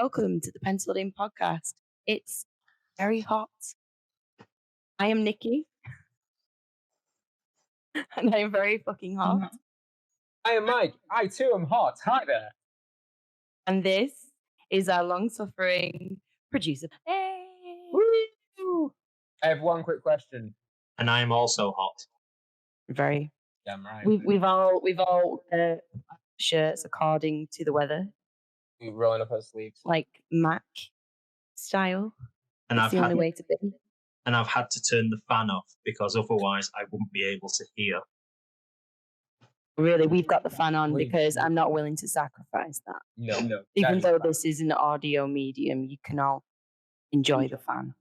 welcome to the Penciled In podcast. It's very hot. I am Nikki, and I am very fucking hot. I am Mike. I too am hot. Hi there. And this is our long-suffering producer. Hey! Woo! I have one quick question. And I am also hot. Very. Damn right. We've all shirts according to the weather, We're rolling up our sleeves. like Mac style. And It's the only way to be. And I've had to turn the fan off because otherwise I wouldn't be able to hear. Really, we've got the fan on because I'm not willing to sacrifice that. No. Even though this is an audio medium, you can all enjoy the fan.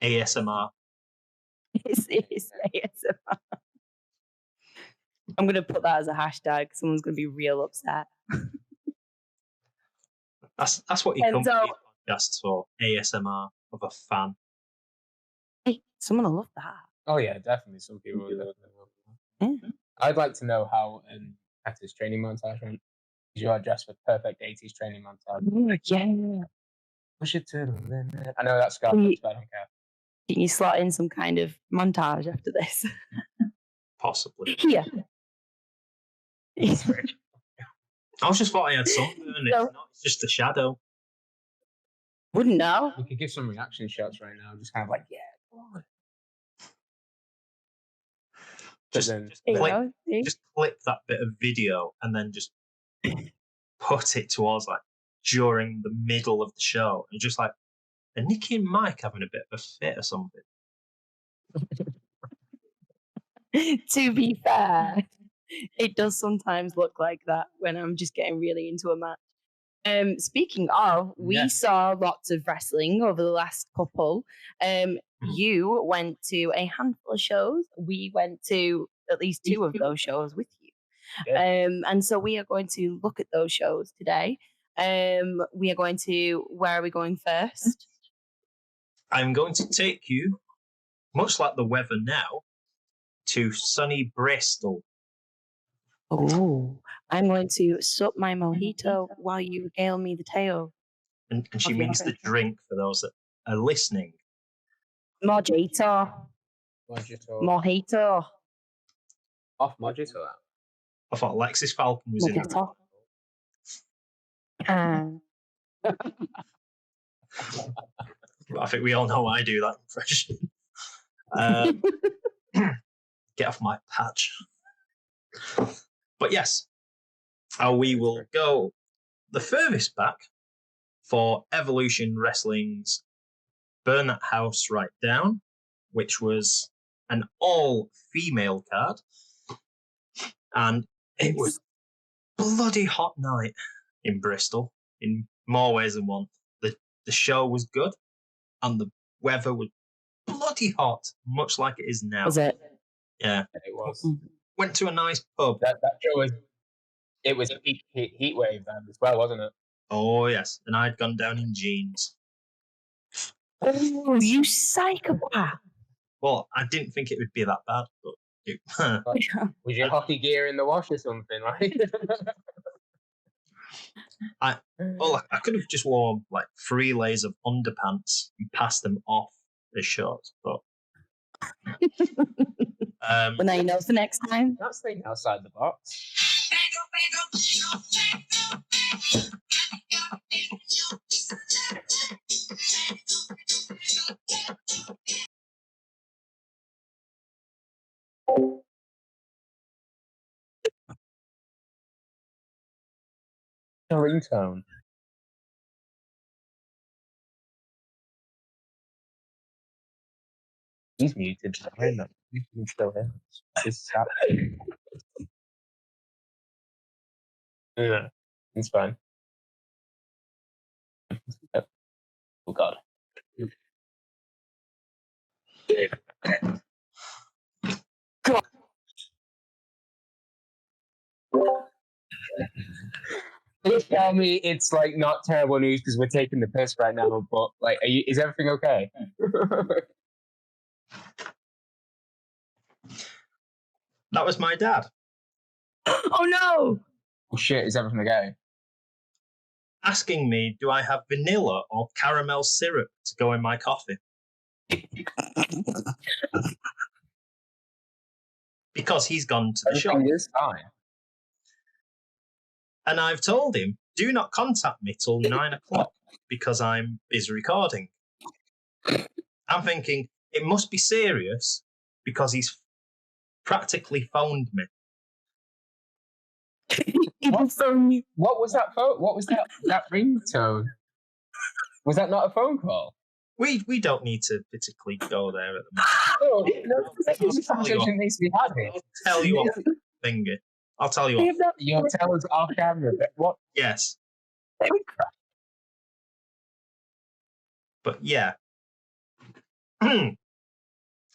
ASMR. It's ASMR. I'm going to put that as a hashtag. Someone's going to be real upset. That's what you come to these podcasts for, ASMR of a fan. Hey, someone will love that. Oh yeah, definitely. Some people will definitely love that. Yeah. I'd like to know how Petta's training montage went. You are dressed for perfect 80s training montage. Yeah. Push it to the limit. I know that's Scarface, but I don't care. Can you slot in some kind of montage after this? Possibly. Here. I just thought I had something. It's just a shadow. Wouldn't know. We could give some reaction shots right now. Just kind of like, yeah, go on. Just clip that bit of video and then just put it towards like during the middle of the show. And just like, are Nikki and Mike having a bit of a fit or something? To be fair, it does sometimes look like that when I'm just getting really into a match. Speaking of, we saw lots of wrestling over the last couple. You went to a handful of shows. We went to at least 2 of those shows with you. Yeah. And so we are going to look at those shows today. We are going to, where are we going first? I'm going to take you, much like the weather now, to sunny Bristol. Oh, I'm going to sup my mojito while you regale me the tale. And she means the drink for those that are listening. Mojito. Mojito. Off Mojito. I thought Alexis Falcon was Mojito. in it. I think we all know I do that impression. Get off my patch. But yes, we will go the furthest back for Evolution Wrestling's Burn That House Right Down, which was an all-female card. And it was bloody hot night in Bristol in more ways than one. The show was good and the weather was bloody hot, much like it is now. Was it? Yeah. It was. Went to a nice pub. That show was a peak heat wave then as well, wasn't it? Oh, yes. And I'd gone down in jeans. Oh, you psychopath. Well, I didn't think it would be that bad, but was your hockey gear in the wash or something, right? I could have just worn like 3 layers of underpants and passed them off as shorts, but well, now you know for next time. That's thinking outside the box. The ringtone. He's muted. He's still here. It's happening. Yeah, it's fine. Oh God. God. Please tell me it's like not terrible news because we're taking the piss right now. But like, is everything okay? That was my dad. Oh no! Oh shit! Is everything okay? asking me, do I have vanilla or caramel syrup to go in my coffee? Because he's gone to the shop. Everything is fine. And I've told him, do not contact me till 9 o'clock because I'm busy recording. I'm thinking, it must be serious because he's practically phoned me. What was that phone? What was that ringtone? Was that not a phone call? We don't need to particularly go there at the Oh, this conversation needs to be had here. moment. I'll tell you off, finger. I'll tell you off. You'll tell us off camera. What? Yes. But yeah.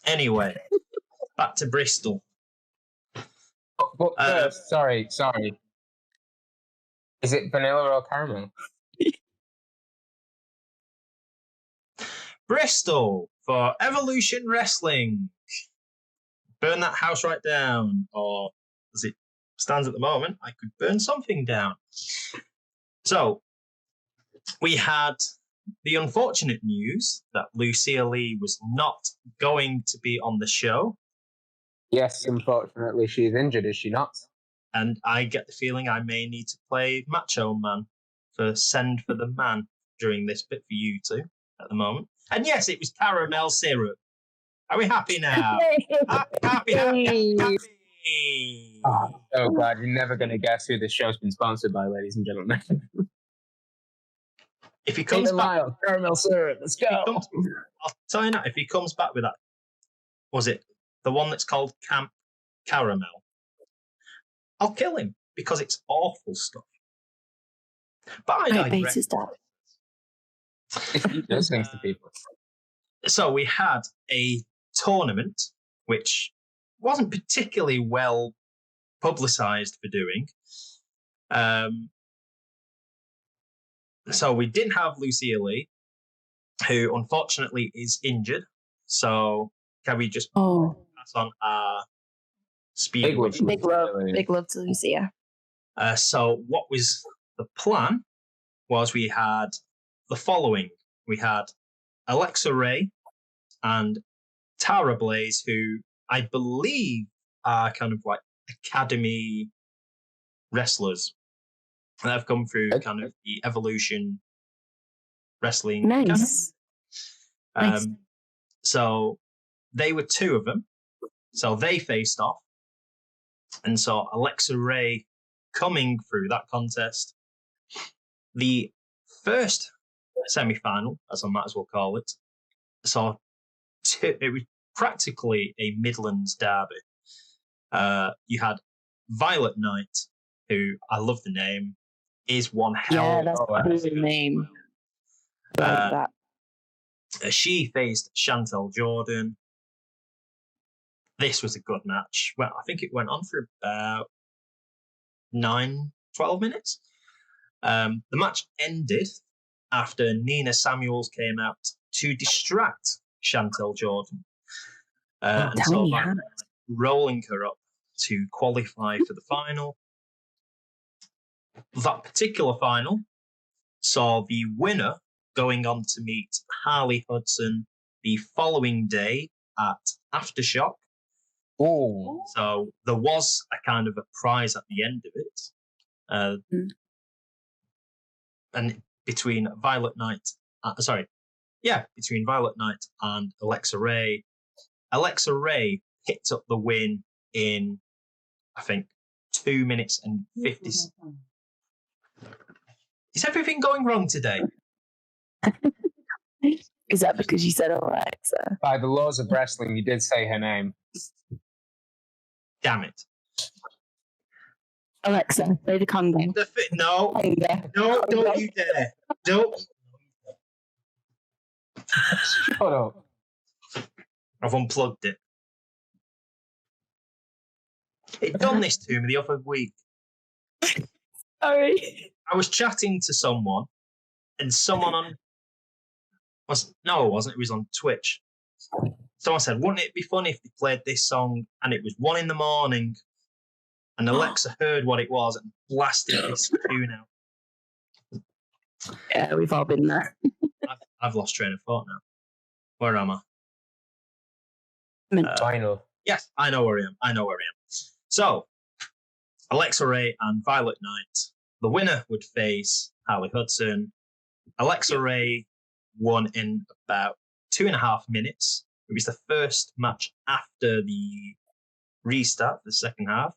Anyway, back to Bristol. But first, sorry. Is it vanilla or caramel? Bristol for Evolution Wrestling. Burn that house right down, or as it stands at the moment, I could burn something down. So, we had the unfortunate news that Lucille Lee was not going to be on the show. Yes, unfortunately, she's injured, is she not? And I get the feeling I may need to play Macho Man for Send for the Man during this bit for you two at the moment. And yes, it was caramel syrup. Are we happy now? Happy. Oh, so glad. You're never going to guess who this show's been sponsored by, ladies and gentlemen. If he comes back, caramel syrup, let's go. I'll tell you now, if he comes back with that, was it the one that's called Camp Caramel? I'll kill him because it's awful stuff. But I digress. He does things to people. So we had a tournament which wasn't particularly well publicised for doing. So we didn't have Lucille Lee, who unfortunately is injured. So can we just pass on our speed? Big love to Lucia. So what was the plan was we had the following. We had Alexa Ray and Tara Blaze, who I believe are kind of like academy wrestlers. And they've come through kind of the Evolution Wrestling. Nice. Nice. So they were two of them. So they faced off. And so Alexa Ray coming through that contest. The first semi-final, as I might as well call it, so it was practically a Midlands derby. You had Violet Knight, who I love the name, is one hell of a cool name. Like that. She faced Chantel Jordan. This was a good match. Well, I think it went on for about 9-12 minutes. The match ended after Nina Samuels came out to distract Chantel Jordan. And so by rolling her up to qualify for the final. That particular final saw the winner going on to meet Harley Hudson the following day at Aftershock. Oh. So there was a kind of a prize at the end of it. And between Violet Knight, between Violet Knight and Alexa Ray picked up the win in, I think, 2 minutes and 50 seconds. Is everything going wrong today? Is that because you said Alexa? By the laws of wrestling, you did say her name. Damn it. Alexa, play the Congo. No, don't you dare. Don't. Shut up. I've unplugged it. It done this to me the other week. Sorry. I was chatting to someone, and someone it wasn't. It was on Twitch. Someone said, "Wouldn't it be funny if they played this song?" And it was 1 a.m, and Alexa heard what it was and blasted this tune out. Yeah, we've all been there. I've lost train of thought now. Where am I? Final. Yes, I know where I am. So, Alexa Ray and Violet Knight. The winner would face Harley Hudson. Alexa Ray won in about 2.5 minutes. It was the first match after the restart, the second half.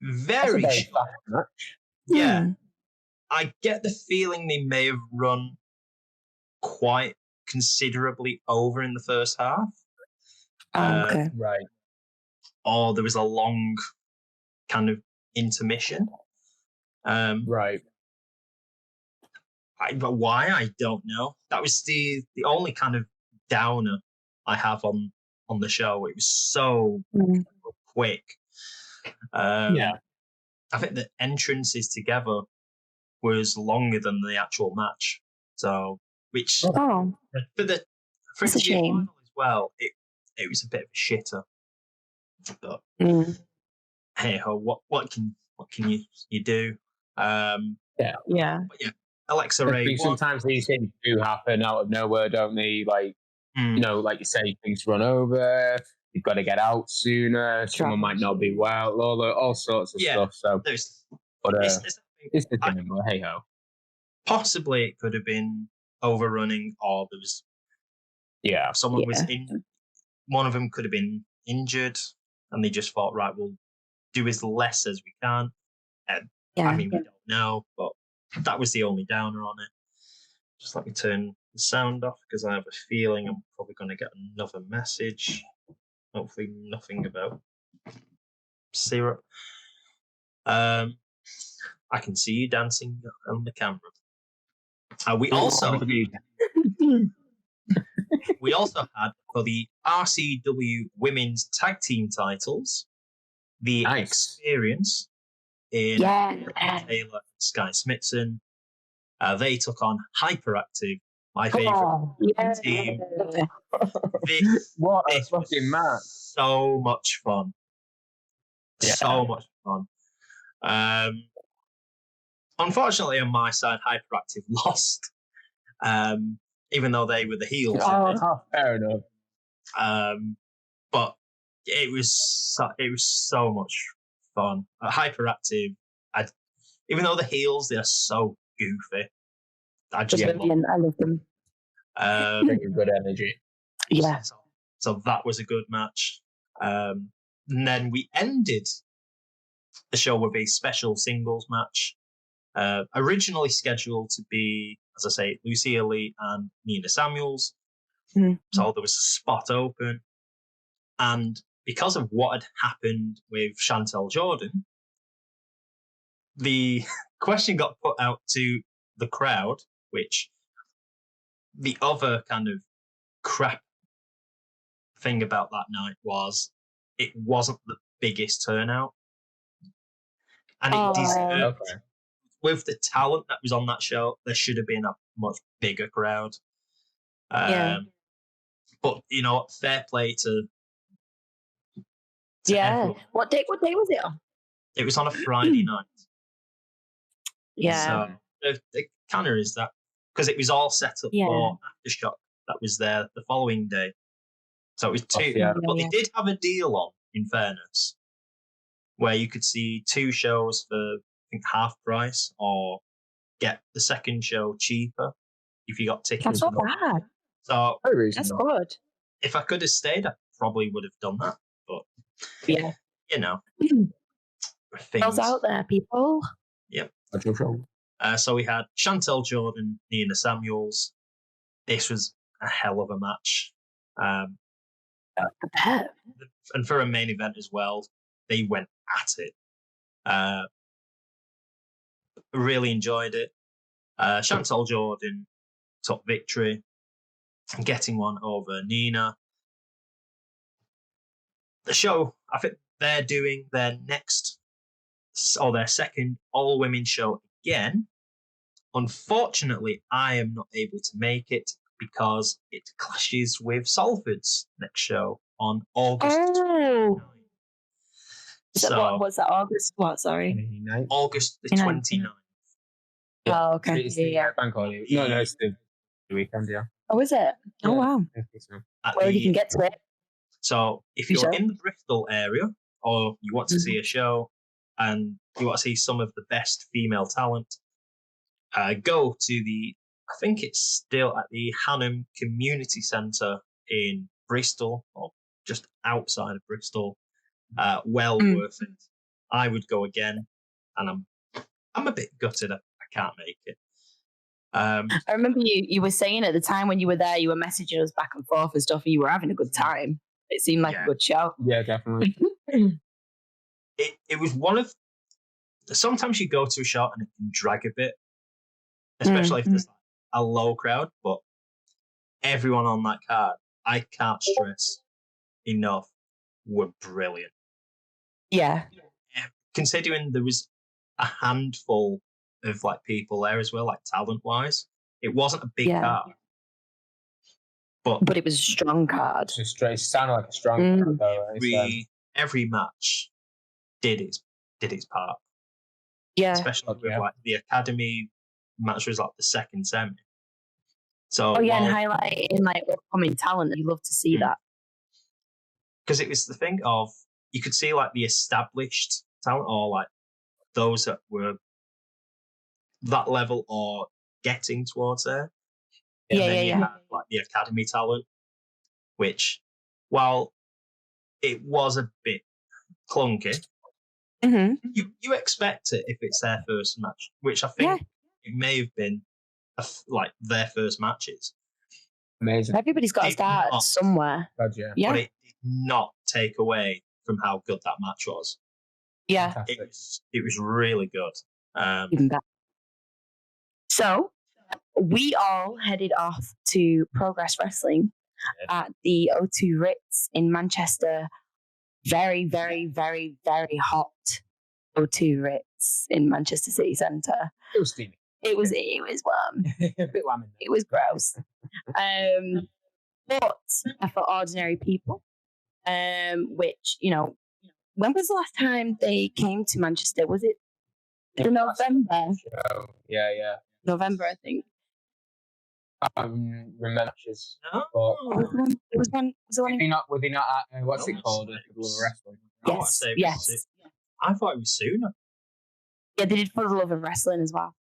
Very fast short match. Yeah. I get the feeling they may have run quite considerably over in the first half. Okay. Right. Or there was a long kind of intermission. Right. But why, I don't know. That was the only kind of downer I have on the show. It was so quick. Yeah. I think the entrances together was longer than the actual match. So, which Oh, for it That's to a be a shame. final as well, it was a bit of a shitter. But hey ho, what can you do? yeah. But yeah, Alexa Ray. Sometimes these things do happen out of nowhere, don't they? Like, you know, like you say, things run over. You've got to get out sooner. Someone might not be well. All sorts of stuff. So, but it's the thing. But hey ho. Possibly it could have been overrunning, or there was someone was in. One of them could have been injured, and they just thought, right, we'll do as less as we can. I mean, we don't know, but that was the only downer on it. Just let me turn the sound off because I have a feeling I'm probably going to get another message. Hopefully, nothing about syrup. I can see you dancing on the camera. We also had for the RCW Women's Tag Team titles the Experience in Taylor and Sky Smithson. They took on Hyperactive, my favorite team. What a fucking match! So much fun. So much fun. Unfortunately, on my side, Hyperactive lost. Even though they were the heels. Fair enough. But it was so much fun. Hyperactive, even though the heels, they're so goofy. I love them. Bringing good energy. Yeah. So that was a good match. And then we ended the show with a special singles match. Originally scheduled to be, as I say, Lucia Lee and Nina Samuels. So there was a spot open. And because of what had happened with Chantel Jordan, the question got put out to the crowd, which the other kind of crap thing about that night was it wasn't the biggest turnout. And it deserved. Okay. With the talent that was on that show, there should have been a much bigger crowd. But you know what? Fair play to everyone. What day was it on? It was on a Friday night. Yeah. So it kind of is that because it was all set up for Aftershock that was there the following day. So it was two. But they did have a deal on, in fairness, where you could see 2 shows for I think half price or get the second show cheaper if you got tickets. That's not bad. So that's good. If I could have stayed, I probably would have done that. But yeah, you know, things out there, people. Yep. So we had Chantel Jordan, Nina Samuels. This was a hell of a match. And for a main event as well, they went at it. Really enjoyed it. Chantel Jordan took victory, getting one over Nina. The show, I think they're doing their next or their second all-women show again. Unfortunately, I am not able to make it because it clashes with Salford's next show on August 29th. So what was that? August what? Sorry. August the 29th. Oh, okay. It's the bank holiday. No, it's the weekend. Yeah. Oh, is it? Oh, wow. I think so. Well, you can get to it. So if you're in the Bristol area, or you want to see a show, and you want to see some of the best female talent, go to I think it's still at the Hanham Community Centre in Bristol, or just outside of Bristol. Well worth it. I would go again, and I'm a bit gutted I can't make it. I remember you were saying at the time when you were there, you were messaging us back and forth and stuff, and you were having a good time. It seemed like a good show. Yeah, definitely. It was one of. Sometimes you go to a show and it can drag a bit, especially if there's a low crowd. But everyone on that card, I can't stress enough, were brilliant. Yeah. Considering there was a handful of like people there as well, like talent wise, it wasn't a big card. But it was a strong card. It sounded like a strong card though. Every match did its part. Yeah. Especially with like the Academy match was like the second semi. So and highlighting like upcoming talent, you love to see that. Because it was the thing of you could see like the established talent, or like those that were that level or getting towards there. And then you had like the Academy talent, which, while it was a bit clunky, you expect it if it's their first match, which I think it may have been like their first matches. Amazing. Everybody's got to start somewhere. But it did not take away from how good that match was. Yeah. It was really good. Even better. So we all headed off to Progress Wrestling at the O2 RItz in Manchester. Very, very, very, very hot O2 RItz in Manchester City Centre. It was steamy. It was warm. A bit warm. It was gross. But for ordinary people, which, when was the last time they came to Manchester? Was it the November? Yeah. November, I think. Remember matches. It was one. Was he not at what's it called? Wrestling. Yes. I thought it was sooner. Yeah, they did For the Love of Wrestling as well.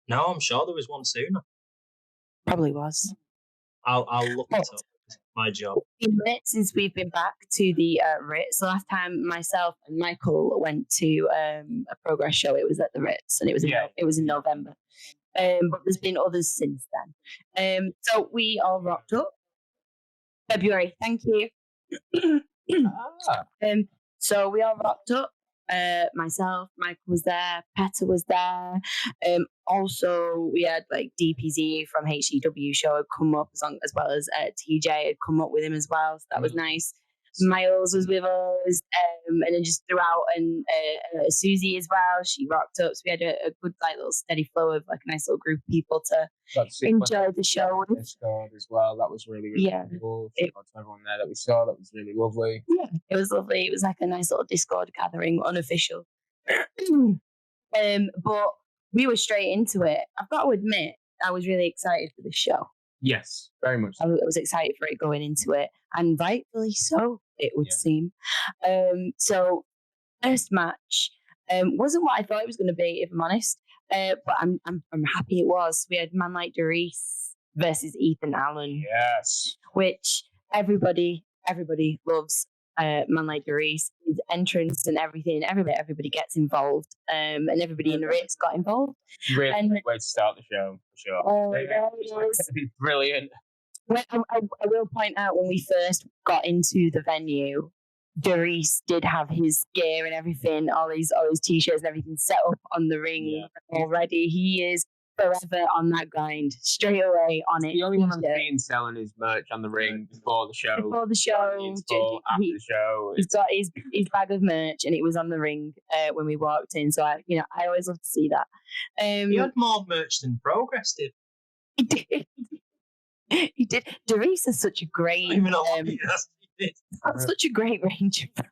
No, I'm sure there was one sooner. Probably was. I'll look it up. It's my job. It's been a minute since we've been back to the RItz. The last time myself and Michael went to a Progress show, it was at the RItz, and it was in November. But there's been others since then. So we all rocked up. February, thank you. So we all rocked up. Myself, Michael was there, Petter was there. Also, we had like DPZ from HCW show had come up as well as TJ had come up with him as well. So that was nice. Miles was with us, and then just throughout, and Susie as well. She rocked up, so we had a good like little steady flow of like a nice little group of people to enjoy the show. Discord as well. That was really cool. To everyone there that we saw, that was really lovely. Yeah, it was lovely. It was like a nice little Discord gathering, unofficial. But we were straight into it. I've got to admit, I was really excited for the show. Yes, very much. I was excited for it going into it, and rightfully so, it would seem. So, first match wasn't what I thought it was going to be, if I'm honest. But I'm happy it was. We had Man Like Doris versus Ethan Allen. Yes, which everybody loves. Man Like Doris, his entrance and everything. Everybody gets involved, and everybody in the RItz got involved. Really great way to start the show, for sure. Oh, it was brilliant. I will point out, when we first got into the venue, Doris did have his gear and everything, all his t-shirts and everything set up on the ring already. He is forever on that grind, straight away on it. The only one I've seen selling his merch on the ring before the show. After the show, he's got his bag of merch, and it was on the ring when we walked in. So I always love to see that. He had more merch than Progress did. He did. He did. Doris is such a great. Such a great range of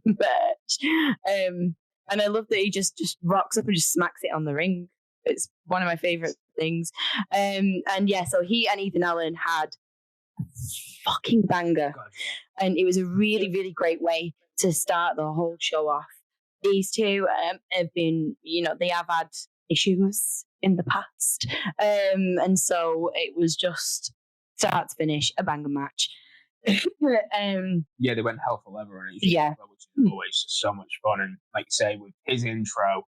merch, and I love that he just rocks up and just smacks it on the ring. It's one of my favorite things. And yeah, so he and Ethan Allen had a fucking banger. And it was a really, really great way to start the whole show off. These two have been, they have had issues in the past. And so it was just start to finish a banger match. Yeah, they went hell for leather on each other, which is always just so much fun. And like you say, with his intro,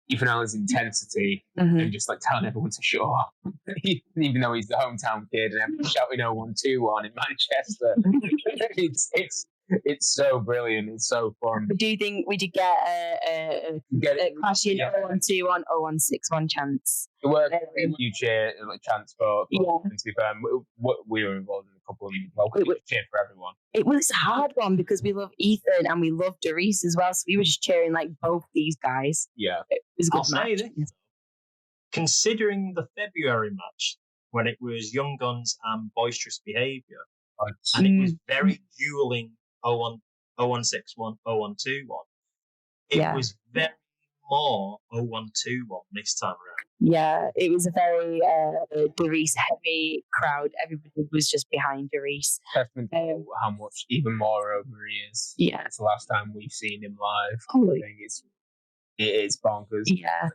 Ethan Allen's intensity, and just like telling everyone to shut up, even though he's the hometown kid and everyone's shouting 0-1-2-1 in Manchester. It's so brilliant. It's so fun. Do you think we did get a clashing 0-1-2-1, 0-1-6-1 chance? It worked. You cheer like chance for to be fair, we were involved in a couple of local cheer for everyone. It was a hard one because we love Ethan and we love Doris as well, so we were just cheering like both these guys. Yeah, it was a good match. Say this, considering the February match when it was Young Guns and Boisterous Behaviour, and it was very dueling 0-1-6-1, 0-1-2-1. It was very more 0-1-2-1 this time around. Yeah, it was a very Doris heavy crowd. Everybody was just behind Doris. Testament to how much even more over he is. Yeah, it's the last time we've seen him live. Holy. I think it is bonkers. Yeah,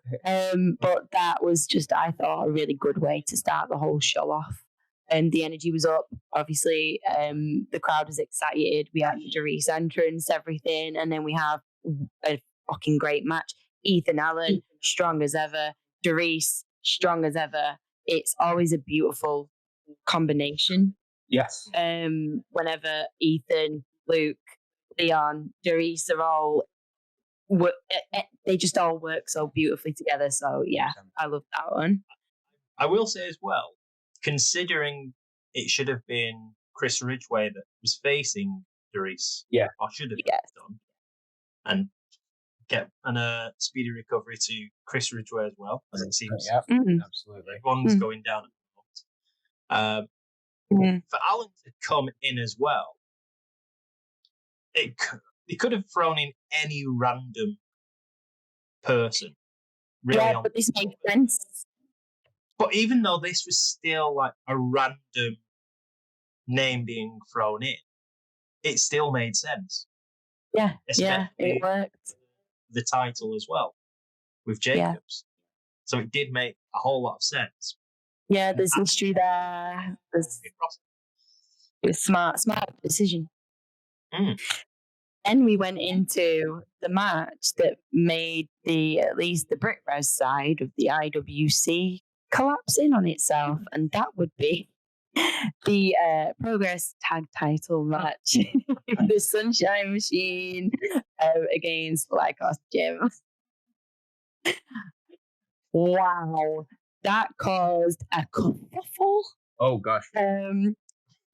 but that was just, I thought, a really good way to start the whole show off. And the energy was up. Obviously, the crowd was excited. We had Doris entrance, everything, and then we have a fucking great match. Ethan Allen, strong as ever. Doris, strong as ever. It's always a beautiful combination. Yes. Whenever Ethan, Luke, Leon, Doris are all, they just all work so beautifully together. So yeah, I love that one. I will say as well, considering it should have been Chris Ridgway that was facing Doris, or should have done, and get a speedy recovery to Chris Ridgway as well, as it seems. Yeah, absolutely. Everyone's going down at the moment. For Alan to come in as well, it could have thrown in any random person. Really, but this made sense. But even though this was still like a random name being thrown in, it still made sense. Yeah, it worked. The title as well with Jacobs. So it did make a whole lot of sense. Yeah, there's history there. It's a smart decision. Then we went into the match that made at least the Brit Res side of the IWC collapse in on itself, and that would be the Progress Tag Title match. The Sunshine Machine against Lycos Gym. Wow, that caused a kerfuffle. Oh gosh.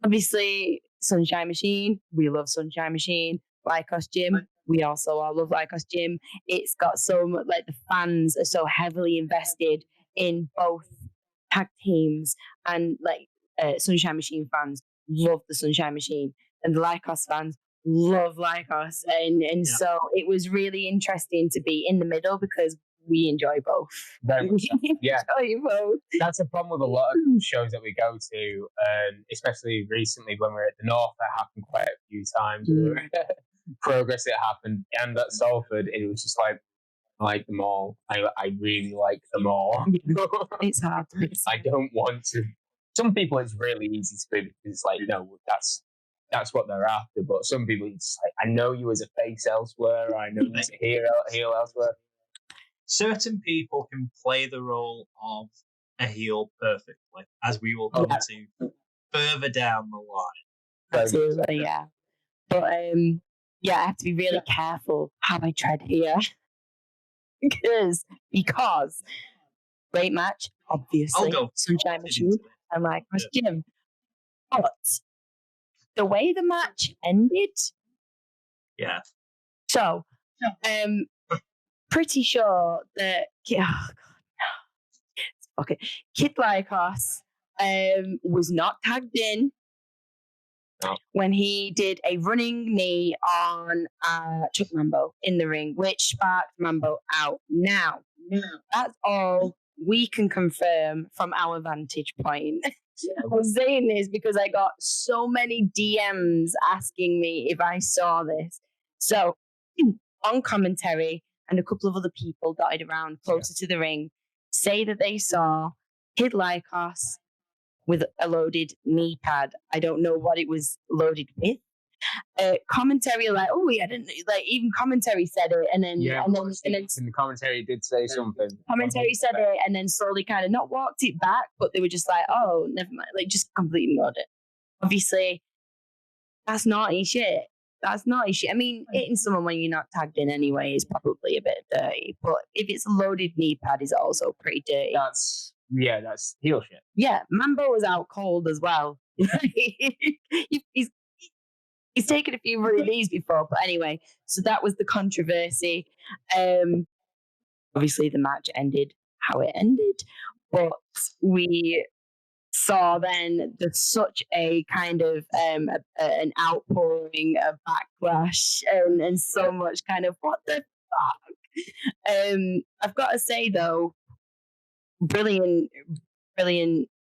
Obviously, Sunshine Machine. We love Sunshine Machine. Lycos Gym. We also all love Lycos Gym. It's got so much, like the fans are so heavily invested in both tag teams, and like Sunshine Machine fans love the Sunshine Machine, and the Lycos fans love Lycos, and so it was really interesting to be in the middle because we enjoy both. Very much so. Yeah, enjoy both. That's a problem with a lot of shows that we go to, especially recently when we were at the North. That happened quite a few times. Progress, it happened, and at Salford, it was just like, I like them all. I really like them all. It's hard. I don't want to. Some people, it's really easy to be because it's like, no, that's what they're after. But some people, it's like, I know you as a face elsewhere. I know you as a heel elsewhere. Certain people can play the role of a heel perfectly, as we will come to further down the line. Absolutely, yeah. But I have to be really careful how I tread here. because great match, obviously. Sunshine Machine and Lycos Gym. But the way the match ended. Yeah. So, pretty sure that Kid Lycos was not tagged in when he did a running knee on Chuck Mambo in the ring, which sparked Mambo out. Now, That's all we can confirm from our vantage point. I was saying this because I got so many DMs asking me if I saw this. So, on commentary, and a couple of other people dotted around closer to the ring say that they saw Kid Lycos with a loaded knee pad. I don't know what it was loaded with. Commentary like, oh, I didn't like. Even commentary said it, and then and then the commentary did say something. Commentary said it, and then slowly kind of not walked it back, but they were just like, oh, never mind, like just completely ignored it. Obviously, that's naughty shit. That's naughty shit. I mean, hitting someone when you're not tagged in anyway is probably a bit dirty, but if it's a loaded knee pad, is also pretty dirty. That's heel shit. Yeah, Mambo was out cold as well. He's taken a few running knees before, but anyway, so that was the controversy. Obviously, the match ended how it ended, but we saw then such a kind of an outpouring of backlash and so much kind of what the fuck. I've got to say though, brilliant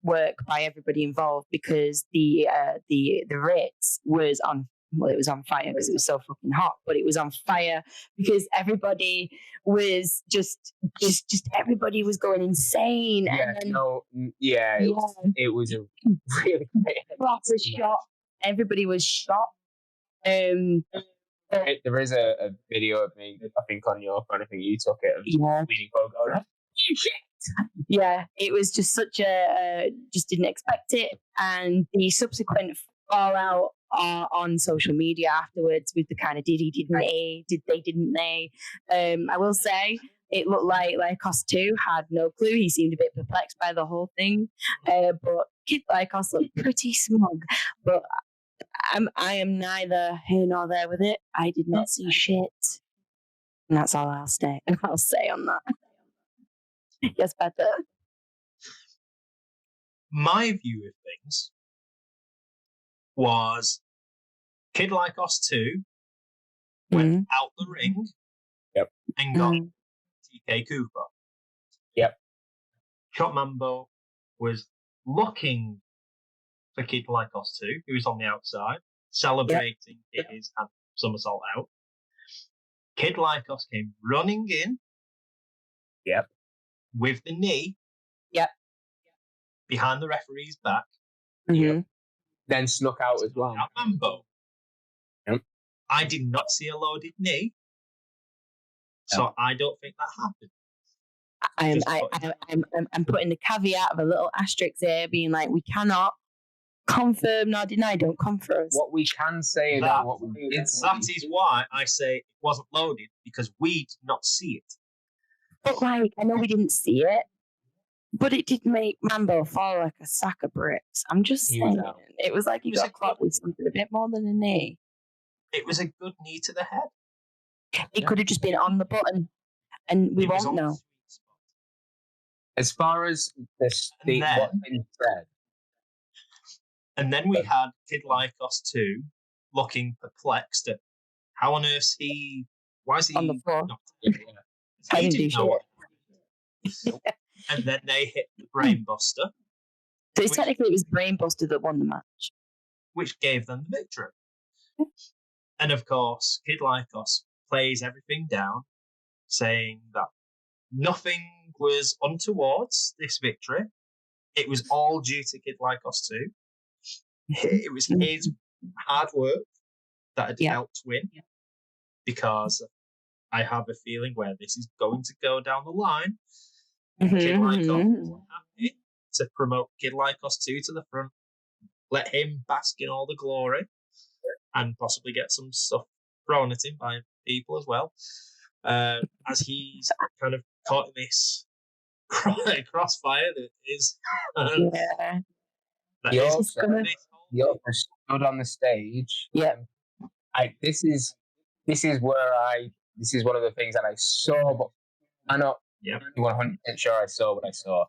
work by everybody involved, because the RItz was on. Well, it was on fire because it was so fucking hot, but it was on fire because everybody was just everybody was going insane. Yeah, and then, it was a really proper shot. Everybody was shot. There is a video of me, I think, on your phone. I think you took it. Leaning forward going, shit. Yeah, it was just such a just didn't expect it, and the subsequent fallout on social media afterwards with the kind of did he, didn't he, did they, didn't they. I will say it looked like Lycos 2 had no clue. He seemed a bit perplexed by the whole thing, but Kid Lycos looked pretty smug. But I am neither here nor there with it. I did not see shit, and that's all I'll say on that. Yes, better. My view of things was Kid Lycos 2 went out the ring and got TK Cooper. Yep. Shot Mambo was looking for Kid Lycos 2, who was on the outside, celebrating his somersault out. Kid Lycos came running in. Yep. With the knee. Yep. Behind the referee's back. Mm-hmm. Then snuck out as well. Mambo. Yep. I did not see a loaded knee, so I don't think that happened. I'm putting the caveat of a little asterisk there, being like, we cannot confirm nor deny. Don't come for us. What we can say about what we did see. That is why I say it wasn't loaded, because we did not see it. But like, I know we didn't see it, but it did make Mambo fall like a sack of bricks. I'm just saying. It was like he got caught with something a bit more than a knee. It was a good knee to the head. It could have just been on the button, and we won't know. As far as what's been said. And then we had Kid Lycos 2 looking perplexed at how on earth why is he on the floor? He didn't know what. And then they hit the Brainbuster. So technically it was Brainbuster that won the match. Which gave them the victory. And of course, Kid Lycos plays everything down, saying that nothing was untowards this victory. It was all due to Kid Lycos 2. It was his hard work that had helped win. Because I have a feeling where this is going to go down the line. Kid Lycos was happy to promote Kid Lycos 2 to the front, let him bask in all the glory, and possibly get some stuff thrown at him by people as well, as he's kind of caught in this crossfire that is. He also stood on the stage. Yeah. This is one of the things that I saw, but I'm not 100% sure I saw what I saw. I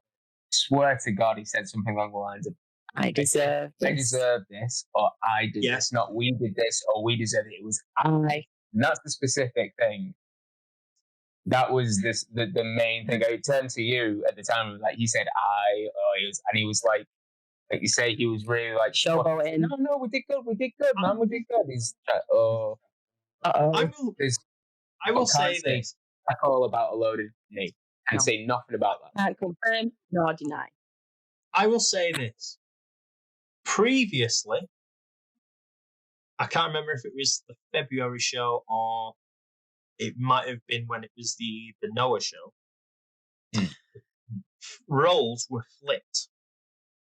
swear to God, he said something along the lines of, I deserve this, or I did this, not we did this, or we deserve it. It was I. And that's the specific thing. that was the main thing. I turned to you at the time, like he said, he was like you say, he was really like showboating. No, we did good, man, we did good. He's I will say this. I call about a load of me and say nothing about that. Can't confirm nor deny. I will say this. Previously, I can't remember if it was the February show or it might have been when it was the Noah show. Roles were flipped.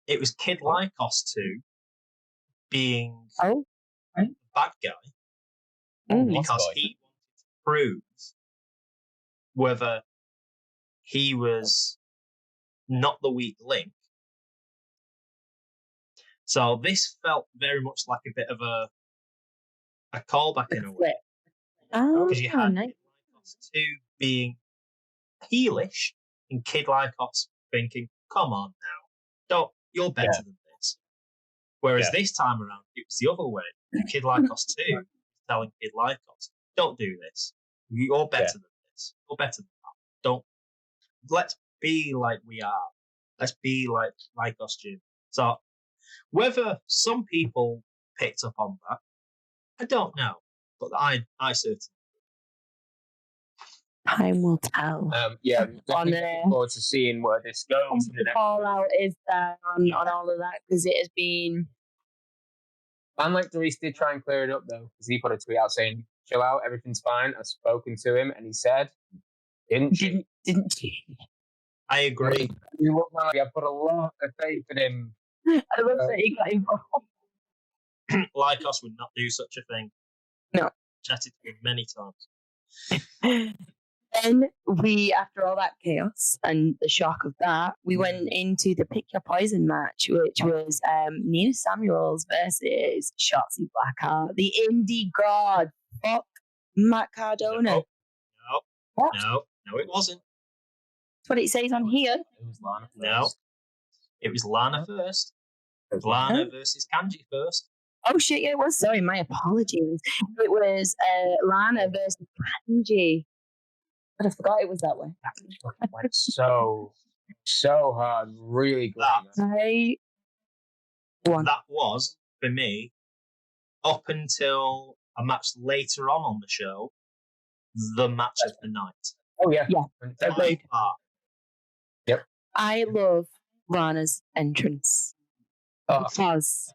It was Kid Lycos 2 being the bad guy because he wanted to prove whether he was not the weak link. So this felt very much like a bit of a callback in a way. Because you had Kid Lycos 2 being heelish and Kid Lycos thinking, come on now, you're better than this. Whereas this time around, it was the other way. Kid Lycos 2 was telling Kid Lycos, don't do this. You're better than this. You're better than that. Let's be like we are. Let's be like Lycos Jim. So whether some people picked up on that, I don't know. But I certainly. Time will tell. Definitely looking forward to seeing where this goes. The fallout is there on all of that because it has been. Man like Dries did try and clear it up though, because he put a tweet out saying, "Chill out, everything's fine. I've spoken to him," and he said, "Didn't you?" I agree. You look like I put a lot of faith in him. I love that he got involved. Lycos would not do such a thing. No. Chatted to him many times. Then after all that chaos and the shock of that, we went into the Pick Your Poison match, which was Nina Samuels versus Shotzi Blackheart, the indie god. Fuck Matt Cardona. No, it wasn't. That's what it says on here. It was Lana first. No, it was Lana first. Lana versus Kanji first. Oh shit, yeah, it was. Sorry, my apologies. It was Lana versus Kanji. I forgot it was that way. so hard, really good. That was, for me, up until a match later on the show, the match of the night. Oh, yeah. Agreed. Yep. I love Lana's entrance. Because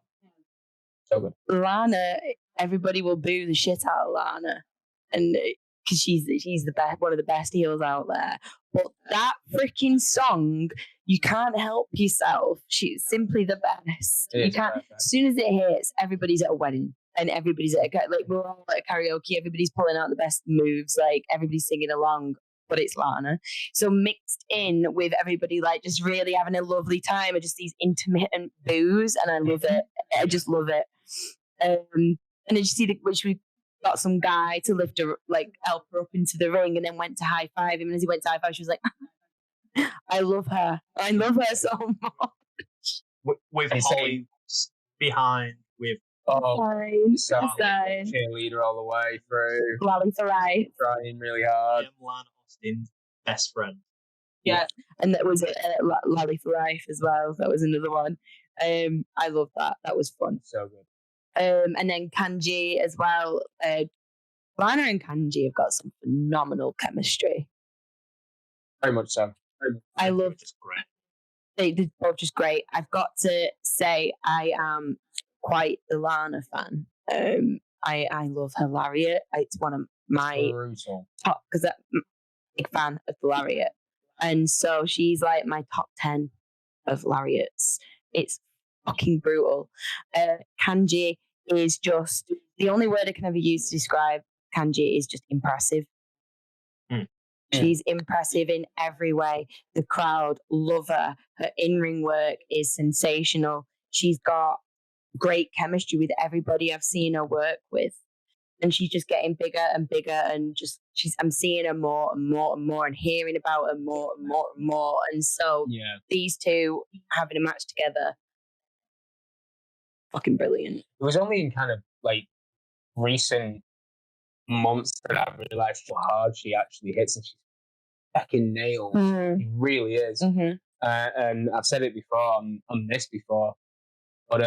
so good. Lana, everybody will boo the shit out of Lana. And because she's the best, one of the best heels out there. But that freaking song, you can't help yourself. She's simply the best. You can't. As soon as it hits, everybody's at a wedding and everybody's at we're all at a karaoke. Everybody's pulling out the best moves. Like everybody's singing along. But it's Lana. So mixed in with everybody like just really having a lovely time and just these intermittent boos, and I love it. I just love it. And then you see which we got some guy to lift her, like help her up into the ring, and then went to high five him. And as he went to high five, she was like, "I love her. I love her so much." With Holly behind, with cheerleader all the way through. Lally Sarai trying really hard. Lana Austin's best friend. Yeah, and that was Lally for Life as well. That was another one. I love that. That was fun. So good. And then Kanji as well. Lana and Kanji have got some phenomenal chemistry. Very much so. I love. Just great. They're both just great. I've got to say I am quite the Lana fan. I love her lariat. It's one of my top, because I'm a big fan of the lariat, and so she's like my top 10 of lariats. It's fucking brutal. Kanji is just the only word I can ever use to describe Kanji is just impressive. She's impressive in every way. The crowd love her. Her in-ring work is sensational. She's got great chemistry with everybody I've seen her work with. And she's just getting bigger and bigger, and just I'm seeing her more and more and more, and hearing about her more and more and more. And so these two having a match together, fucking brilliant. It was only in kind of like recent months that I realized how hard she actually hits, and she's fucking nail. He really is. And I've said it before on this before. But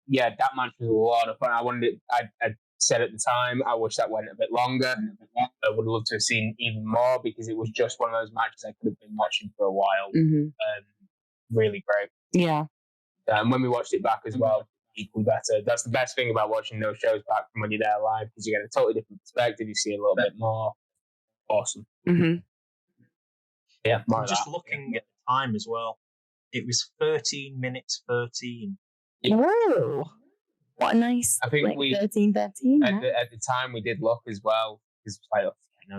yeah, that match was a lot of fun. I said at the time, I wish that went a bit longer. I would love to have seen even more because it was just one of those matches I could have been watching for a while. Really great. Yeah. And when we watched it back as well, equally better. That's the best thing about watching those shows back from when you're there live because you get a totally different perspective. You see a little bit more. Awesome. Yeah. Just looking at the time as well, it was 13 minutes 13. Whoa. What a nice, I think 13. At the time we did look as well because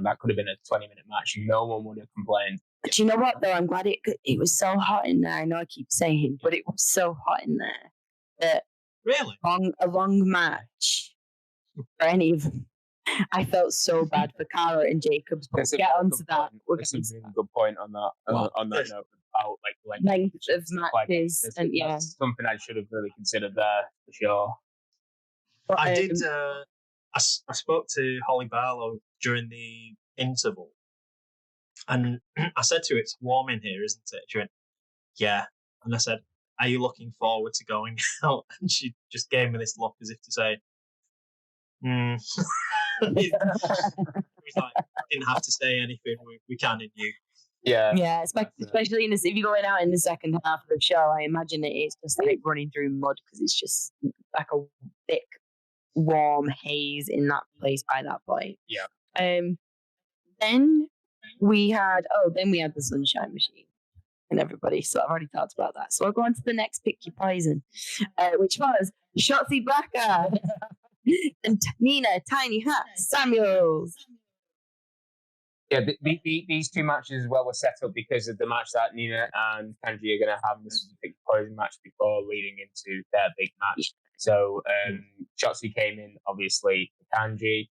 that could have been a 20-minute match and no one would have complained. Do you know what though? I'm glad it was so hot in there. I know I keep saying, but it was so hot in there that really a long match for any of them. I felt so bad for Cara and Jacobs, but we'll get onto that. That's a really good point on that. On that note about length of matches, and that's something I should have really considered there for sure. But I did. I spoke to Holly Barlow during the interval, and I said to her, "It's warm in here, isn't it?" She went, "Yeah," and I said, "Are you looking forward to going out?" And she just gave me this look as if to say, It was like, I didn't have to say anything. We can in you. Yeah, especially if you're going out in the second half of the show. I imagine it is just like running through mud because it's just like a thick, warm haze in that place by that point. Yeah. Then we had the Sunshine Machine and everybody. So I've already talked about that. So I'll go on to the next Pick Your Poison, which was Shotzi Blackheart and Nina Tiny Hat Samuels. Yeah, these two matches as well were set up because of the match that Nina and Kanji are going to have. This is a big poison match before leading into their big match. So Shotzi came in, obviously, for Kanji,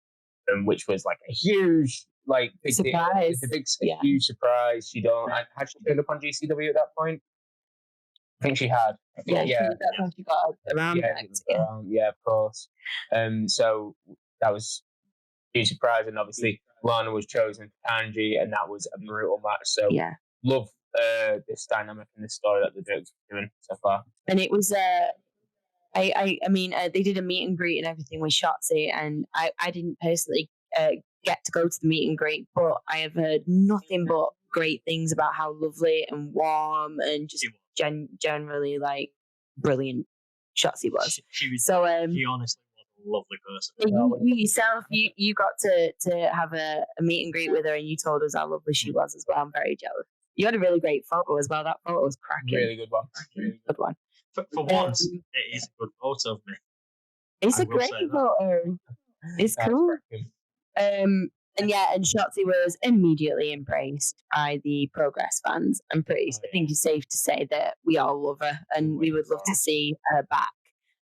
which was like a huge big surprise. It's a huge surprise. Had she turned up on GCW at that point? I think she had. That's how she got around. Yeah, of course. So that was a huge surprise, and obviously Lana was chosen for Kanji, and that was a brutal match. So love this dynamic and this story that they're doing so far. And it was I mean they did a meet and greet and everything with Shotzi, and I didn't personally get to go to the meet and greet, but I have heard nothing but great things about how lovely and warm and just generally brilliant Shotzi was. She honestly was a lovely person. You yourself, you got to have a meet and greet with her, and you told us how lovely she was as well. I'm very jealous. You had a really great photo as well. That photo was cracking. Really good one. Good one. For once, it is a good photo of me. It's a great photo. It's cool. And Shotzi was immediately embraced by the Progress fans. I think it's safe to say that we all love her, and we would love to see her back.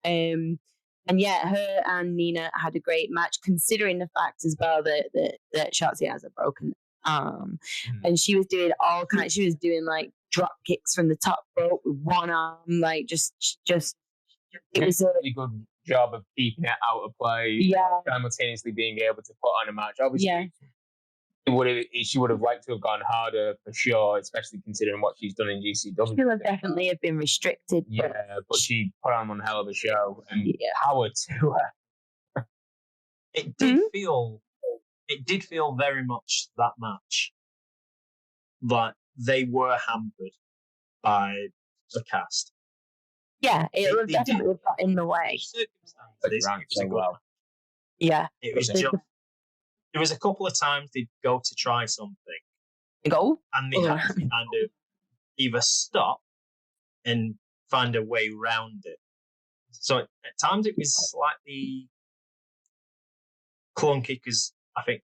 And her and Nina had a great match, considering the fact as well that Shotzi has a broken arm, and she was doing all kinds. She was doing drop kicks from the top rope with one arm, just. It was a really good job of keeping it out of play, simultaneously being able to put on a match. Obviously, she would have liked to have gone harder for sure, especially considering what she's done in GCW. She would definitely have been restricted. Yeah, but she put on one hell of a show, and power to her. It did feel very much that match that they were hampered by the cast. Yeah, it would definitely have got in the way. Yeah. It was there was a couple of times they'd go to try something. And they had to kind of either stop and find a way around it. So at times it was slightly clunky because I think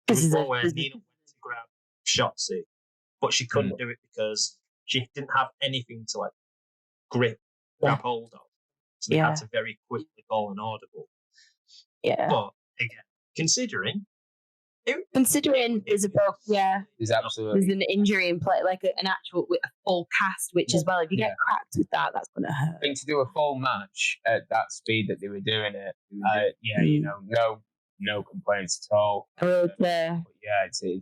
it was one where Nina went to grab Shotzi, but she couldn't do it because she didn't have anything to grab hold of. So they had to very quickly call an audible. Yeah. But again, considering there's a broke, there's absolutely there's an injury in play, an actual with a full cast, which as well, if you get cracked with that, that's going to hurt. I think to do a full match at that speed that they were doing it, no complaints at all. But yeah, it's a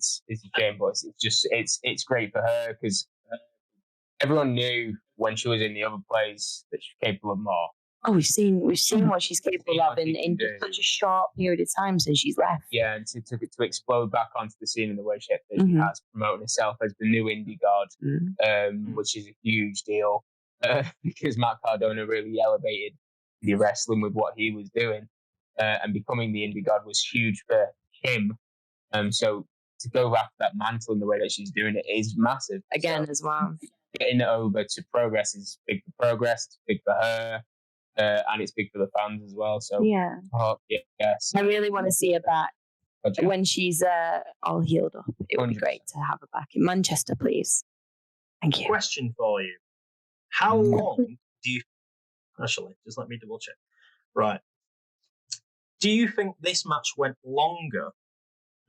shame, but it's great for her because everyone knew when she was in the other place that she's capable of more. Oh, we've seen what she's capable of in such a short period of time since she's left. Yeah, and to explode back onto the scene in the way she has, promoting herself as the new indie god, which is a huge deal because Matt Cardona really elevated the wrestling with what he was doing, and becoming the indie god was huge for him. So to go back to that mantle in the way that she's doing it is massive. Again, as well. Getting it over to Progress is big for Progress, it's big for her. And it's big for the fans as well. So yes, I really want to see her back when she's all healed up. It would be great to have her back in Manchester, please. Thank you. Question for you: how long do you? Actually, just let me double check. Right. Do you think this match went longer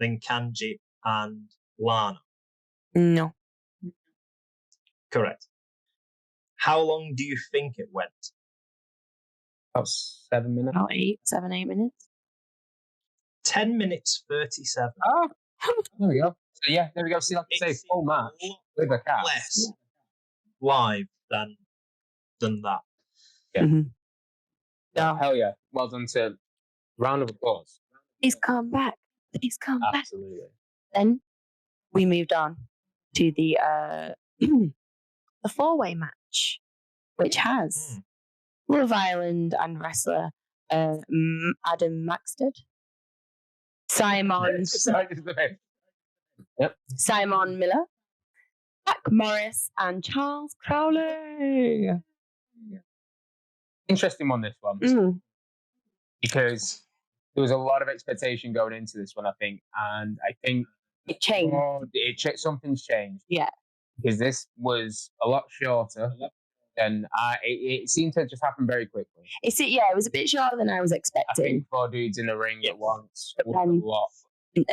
than Kanji and Lana? No. Correct. How long do you think it went? About 7 minutes. About 7, 8 minutes. 10 minutes 37. Oh, there we go. So yeah, there we go. See, like I say, full match with a cast. Less live than that. Yeah. Mm-hmm. Oh, hell yeah. Well done to round of applause. He's come back. He's come back. Absolutely. Then we moved on to the the 4-way match, which has Love Island and wrestler Adam Maxted, Simon Miller, Jack Morris, and Charles Crowley. Interesting one, this one, because there was a lot of expectation going into this one, I think, and I think it changed. Something's changed. Yeah, because this was a lot shorter. And it seemed to just happen very quickly. It was a bit shorter than I was expecting. I think 4 dudes in the ring at once was a lot.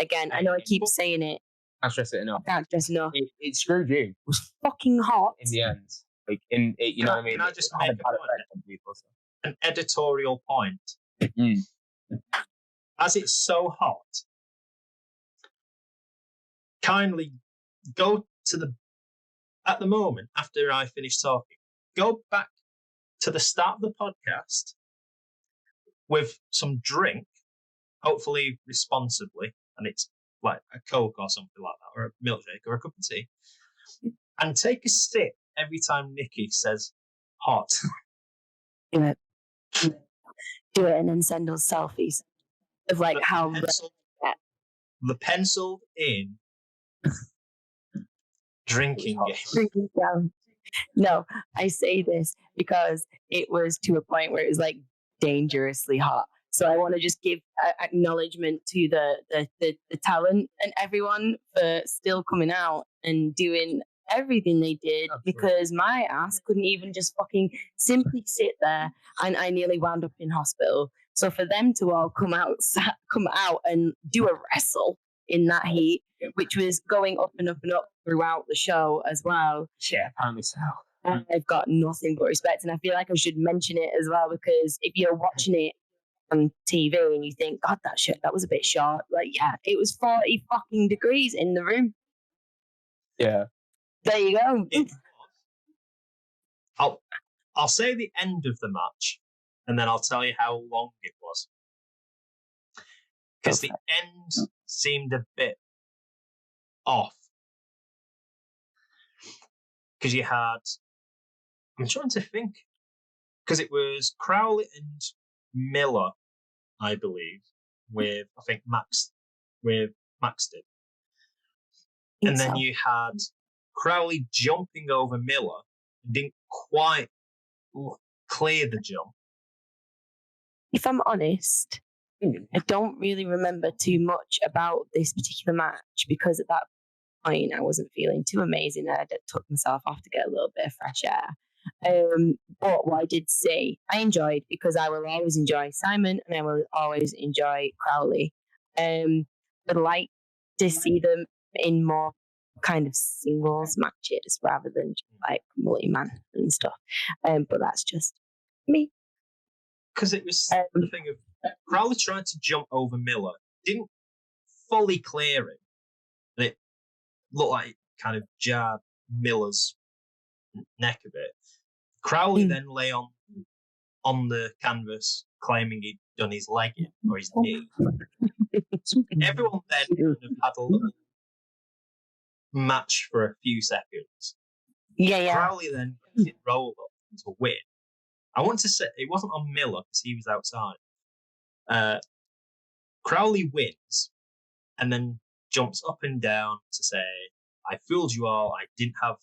Again, I know I keep saying it. Can't stress it enough. Can't stress enough. It screwed you. It was fucking hot. In the end. Like, you know what I mean? Can I just make a point? An editorial point. As it's so hot, kindly go to at the moment, after I finish talking, go back to the start of the podcast with some drink, hopefully responsibly, and it's like a Coke or something like that, or a milkshake or a cup of tea, and take a sip every time Nikki says hot. Do it. Do it and then send us selfies of like how the penciled in drinking game. Drinking down. No, I say this because it was to a point where it was like dangerously hot. So I want to just give acknowledgement to the talent and everyone for still coming out and doing everything they did. Absolutely. Because my ass couldn't even just fucking simply sit there, and I nearly wound up in hospital. So for them to all come out and do a wrestle in that heat, which was going up and up and up throughout the show as well. Yeah, apparently so. I've got nothing but respect, and I feel like I should mention it as well, because if you're watching it on TV and you think, God, that was a bit short. Like, yeah, it was 40 fucking degrees in the room. Yeah. There you go. I'll say the end of the match, and then I'll tell you how long it was. Because the end seemed a bit off. Because you had, I'm trying to think, because it was Crowley and Miller, I believe, with, I think, Maxted. And then you had Crowley jumping over Miller and didn't quite clear the jump. If I'm honest, I don't really remember too much about this particular match, because at that point I wasn't feeling too amazing. I took myself off to get a little bit of fresh air. But what I did see, I enjoyed, because I will always enjoy Simon and I will always enjoy Crowley. I'd like to see them in more kind of singles matches rather than like multi-man and stuff. But that's just me. because it was the thing of Crowley tried to jump over Miller, didn't fully clear him, and it looked like it kind of jarred Miller's neck a bit. Crowley then lay on the canvas, claiming he'd done his leg in or his knee. Everyone then kind of had a little match for a few seconds. Yeah. Crowley then gets it rolled up to win. I want to say it wasn't on Miller because he was outside. Crowley wins and then jumps up and down to say, I fooled you all. I didn't have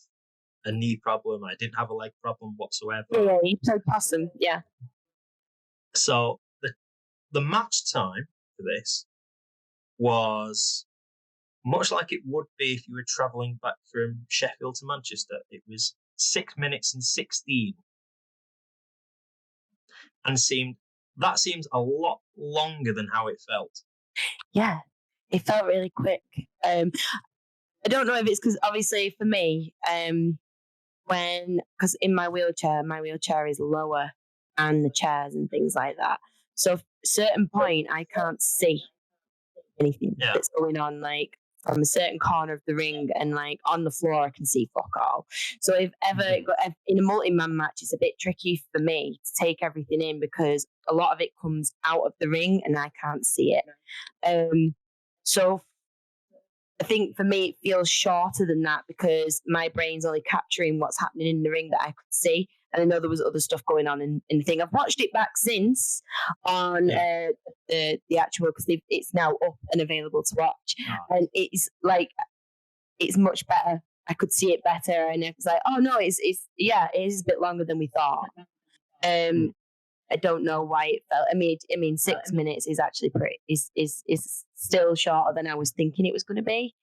a knee problem. I didn't have a leg problem whatsoever. Yeah, he played possum. Yeah. So the match time for this was much like it would be if you were travelling back from Sheffield to Manchester. It was 6 minutes and 16. And seems a lot longer than how it felt. Yeah, it felt really quick. I don't know if it's because obviously for me, because in my wheelchair is lower and the chairs and things like that. So at a certain point, I can't see anything that's going on, like from a certain corner of the ring, and like on the floor, I can see fuck all. So if ever in a multi-man match, it's a bit tricky for me to take everything in because a lot of it comes out of the ring and I can't see it. So I think for me, it feels shorter than that because my brain's only capturing what's happening in the ring that I could see. And I know there was other stuff going on in the thing. I've watched it back since on the actual, because it's now up and available to watch. And it's like, it's much better. I could see it better. And it was like, oh no, it is a bit longer than we thought. I don't know why it felt. I mean, 6 minutes is actually is still shorter than I was thinking it was going to be.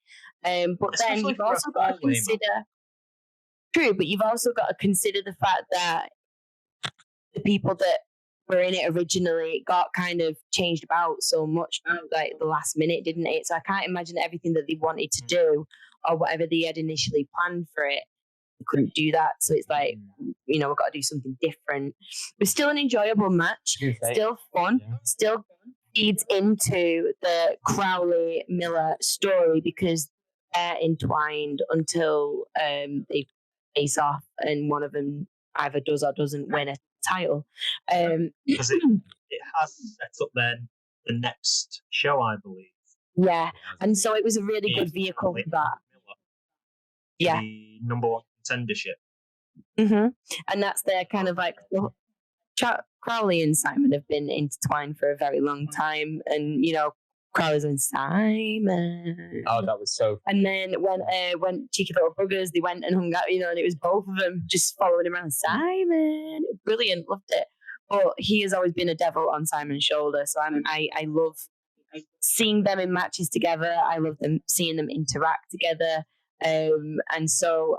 But especially then you've also got to consider. True, but you've also got to consider the fact that the people that were in it originally got kind of changed about so much, like the last minute, didn't it? So I can't imagine everything that they wanted to do or whatever they had initially planned for it, they couldn't do that. So it's like, we've got to do something different. But still an enjoyable match, still fun, still feeds into the Crowley Miller story because they're entwined until they face off and one of them either does or doesn't win a title. Because it has set up then the next show, I believe. Yeah, and so it was a really good vehicle for that. Yeah, the number one contendership. And that's their kind of like Crowley and Simon have been intertwined for a very long time, and Crowley's on Simon. Oh, that was so. And then when Cheeky Little Buggers, they went and hung out, and it was both of them just following him around. Simon, brilliant, loved it. But he has always been a devil on Simon's shoulder, so I love seeing them in matches together. I love seeing them interact together, and so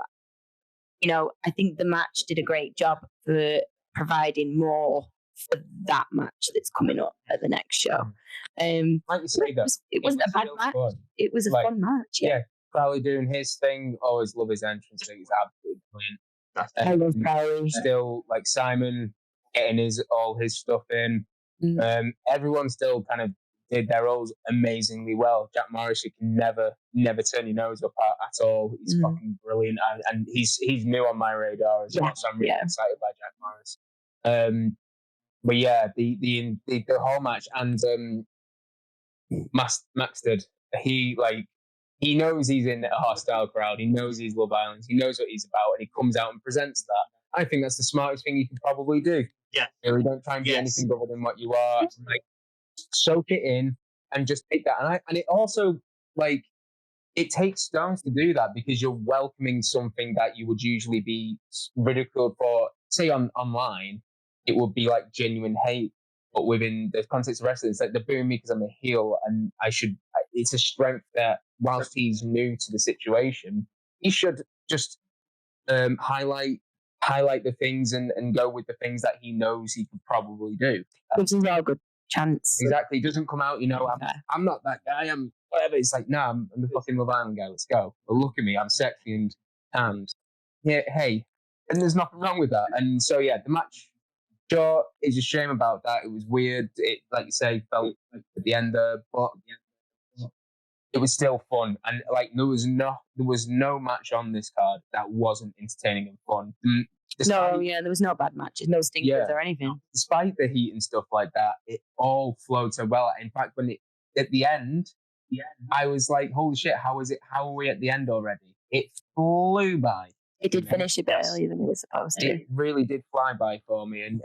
I think the match did a great job for providing more for that match that's coming up at the next show. Like you say, it wasn't a bad match. Fun. It was a fun match. Yeah, Crowley doing his thing. Always love his entrance. It's absolutely brilliant. I love Crowley. Still, like Simon getting all his stuff in. Everyone still kind of did their roles amazingly well. Jack Morris, you can never turn your nose up at all. He's fucking brilliant, and he's new on my radar as well. So I'm really excited by Jack Morris. But yeah, the whole match, and Max did. He knows he's in a hostile crowd. He knows he's Love Island. He knows what he's about, and he comes out and presents that. I think that's the smartest thing you can probably do. Yeah, really don't try and be anything other than what you are. Like, soak it in and just take that. And it also, like, it takes stones to do that because you're welcoming something that you would usually be ridiculed for. Say online, it would be like genuine hate, but within the context of wrestling, it's like they're booing me because I'm a heel, and it's a strength that whilst he's new to the situation, he should just highlight the things and go with the things that he knows he could probably do. Which is a good chance. Exactly. He doesn't come out, I'm not that guy, I'm whatever. It's like, no, I'm the fucking Love Island guy, let's go. Well, look at me, I'm sexy and tanned. Yeah, hey. And there's nothing wrong with that. And so, yeah, the match Sure, it's a shame about that. It was weird. It, like you say, felt like at the end there, but it was still fun. And like there was no match on this card that wasn't entertaining and fun. There was no bad matches, no stinkers or anything. Despite the heat and stuff like that, it all flowed so well. In fact, when it at the end, I was like, "Holy shit! How are we at the end already?" It flew by. It did finish a bit earlier than it was supposed to. It really did fly by for me, and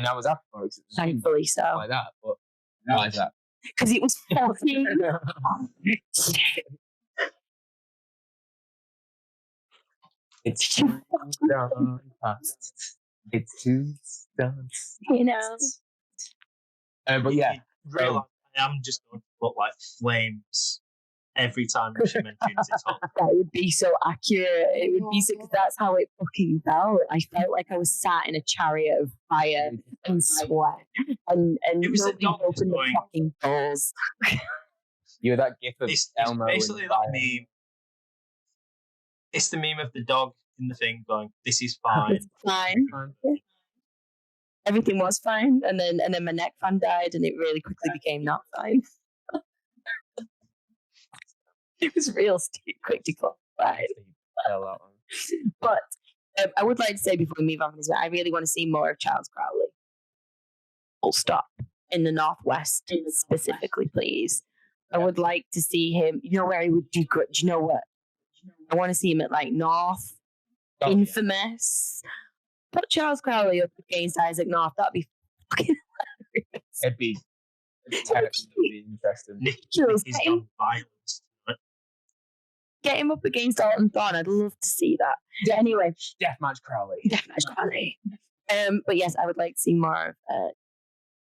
I was happy for it. Thankfully so. Like that, but why is that? Because it was 14. It's too done past. It's too done. You know. But yeah, I am just going to put like flames every time she mentions it. That would be so accurate. It would be so, because that's how it fucking felt. I felt like I was sat in a chariot of fire and sweat, and it was nobody opened the fucking doors. You were that gif of Elmo. Basically that meme. It's the meme of the dog in the thing going, "This is fine." It's fine. Everything was fine, and then my neck fan died, and it really quickly became not fine. It was real quick to clarify. But I would like to say before we move on from this, I really want to see more of Charles Crowley. Full stop. In the Northwest specifically, please. I would like to see him. You know where he would do good? Do you know what? I want to see him at like North, Infamous. Put Charles Crowley up against Isaac North. That'd be fucking hilarious. It'd be interesting. He's on violence. Get him up against Alton Thorne. I'd love to see that. Anyway, Deathmatch Crowley. But yes, I would like to see more of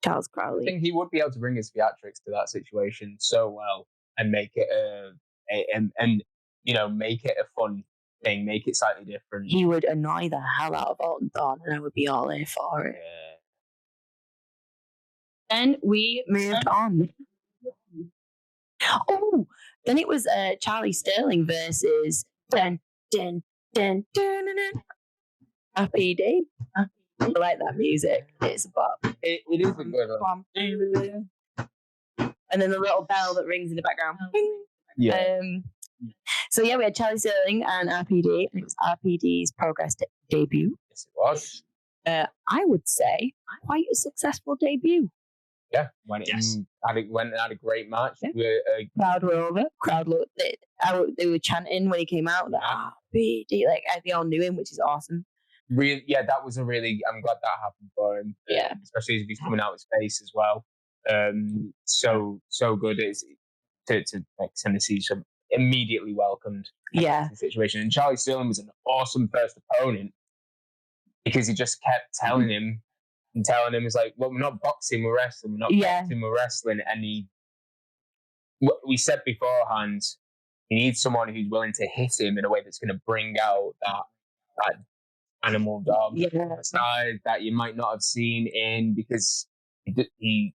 Charles Crowley. I think he would be able to bring his theatrics to that situation so well and make it make it a fun thing, make it slightly different. He would annoy the hell out of Alton Thorne, and I would be all in for it. Yeah. Then we moved on. Oh, then it was Charlie Sterling versus RPD. I like that music. It's a bop. It is a good one. And then the little bell that rings in the background. Yeah. So yeah, we had Charlie Sterling and RPD, and it was RPD's Progress debut. Yes, it was. I would say quite a successful debut. Yeah, went and had a great match. Yeah. Crowd were over. They were chanting when he came out. Like, RPD, like they all knew him, which is awesome. Really, yeah, that was I'm glad that happened for him. Yeah, especially as he's coming out his face as well. So good. It's to like Tennessee immediately welcomed. Yeah, the situation. And Charlie Sterling was an awesome first opponent because he just kept telling him, it's like, well, we're not boxing, we're wrestling. We're not boxing, we're wrestling. And we said beforehand, he needs someone who's willing to hit him in a way that's going to bring out that animal dog side that you might not have seen because he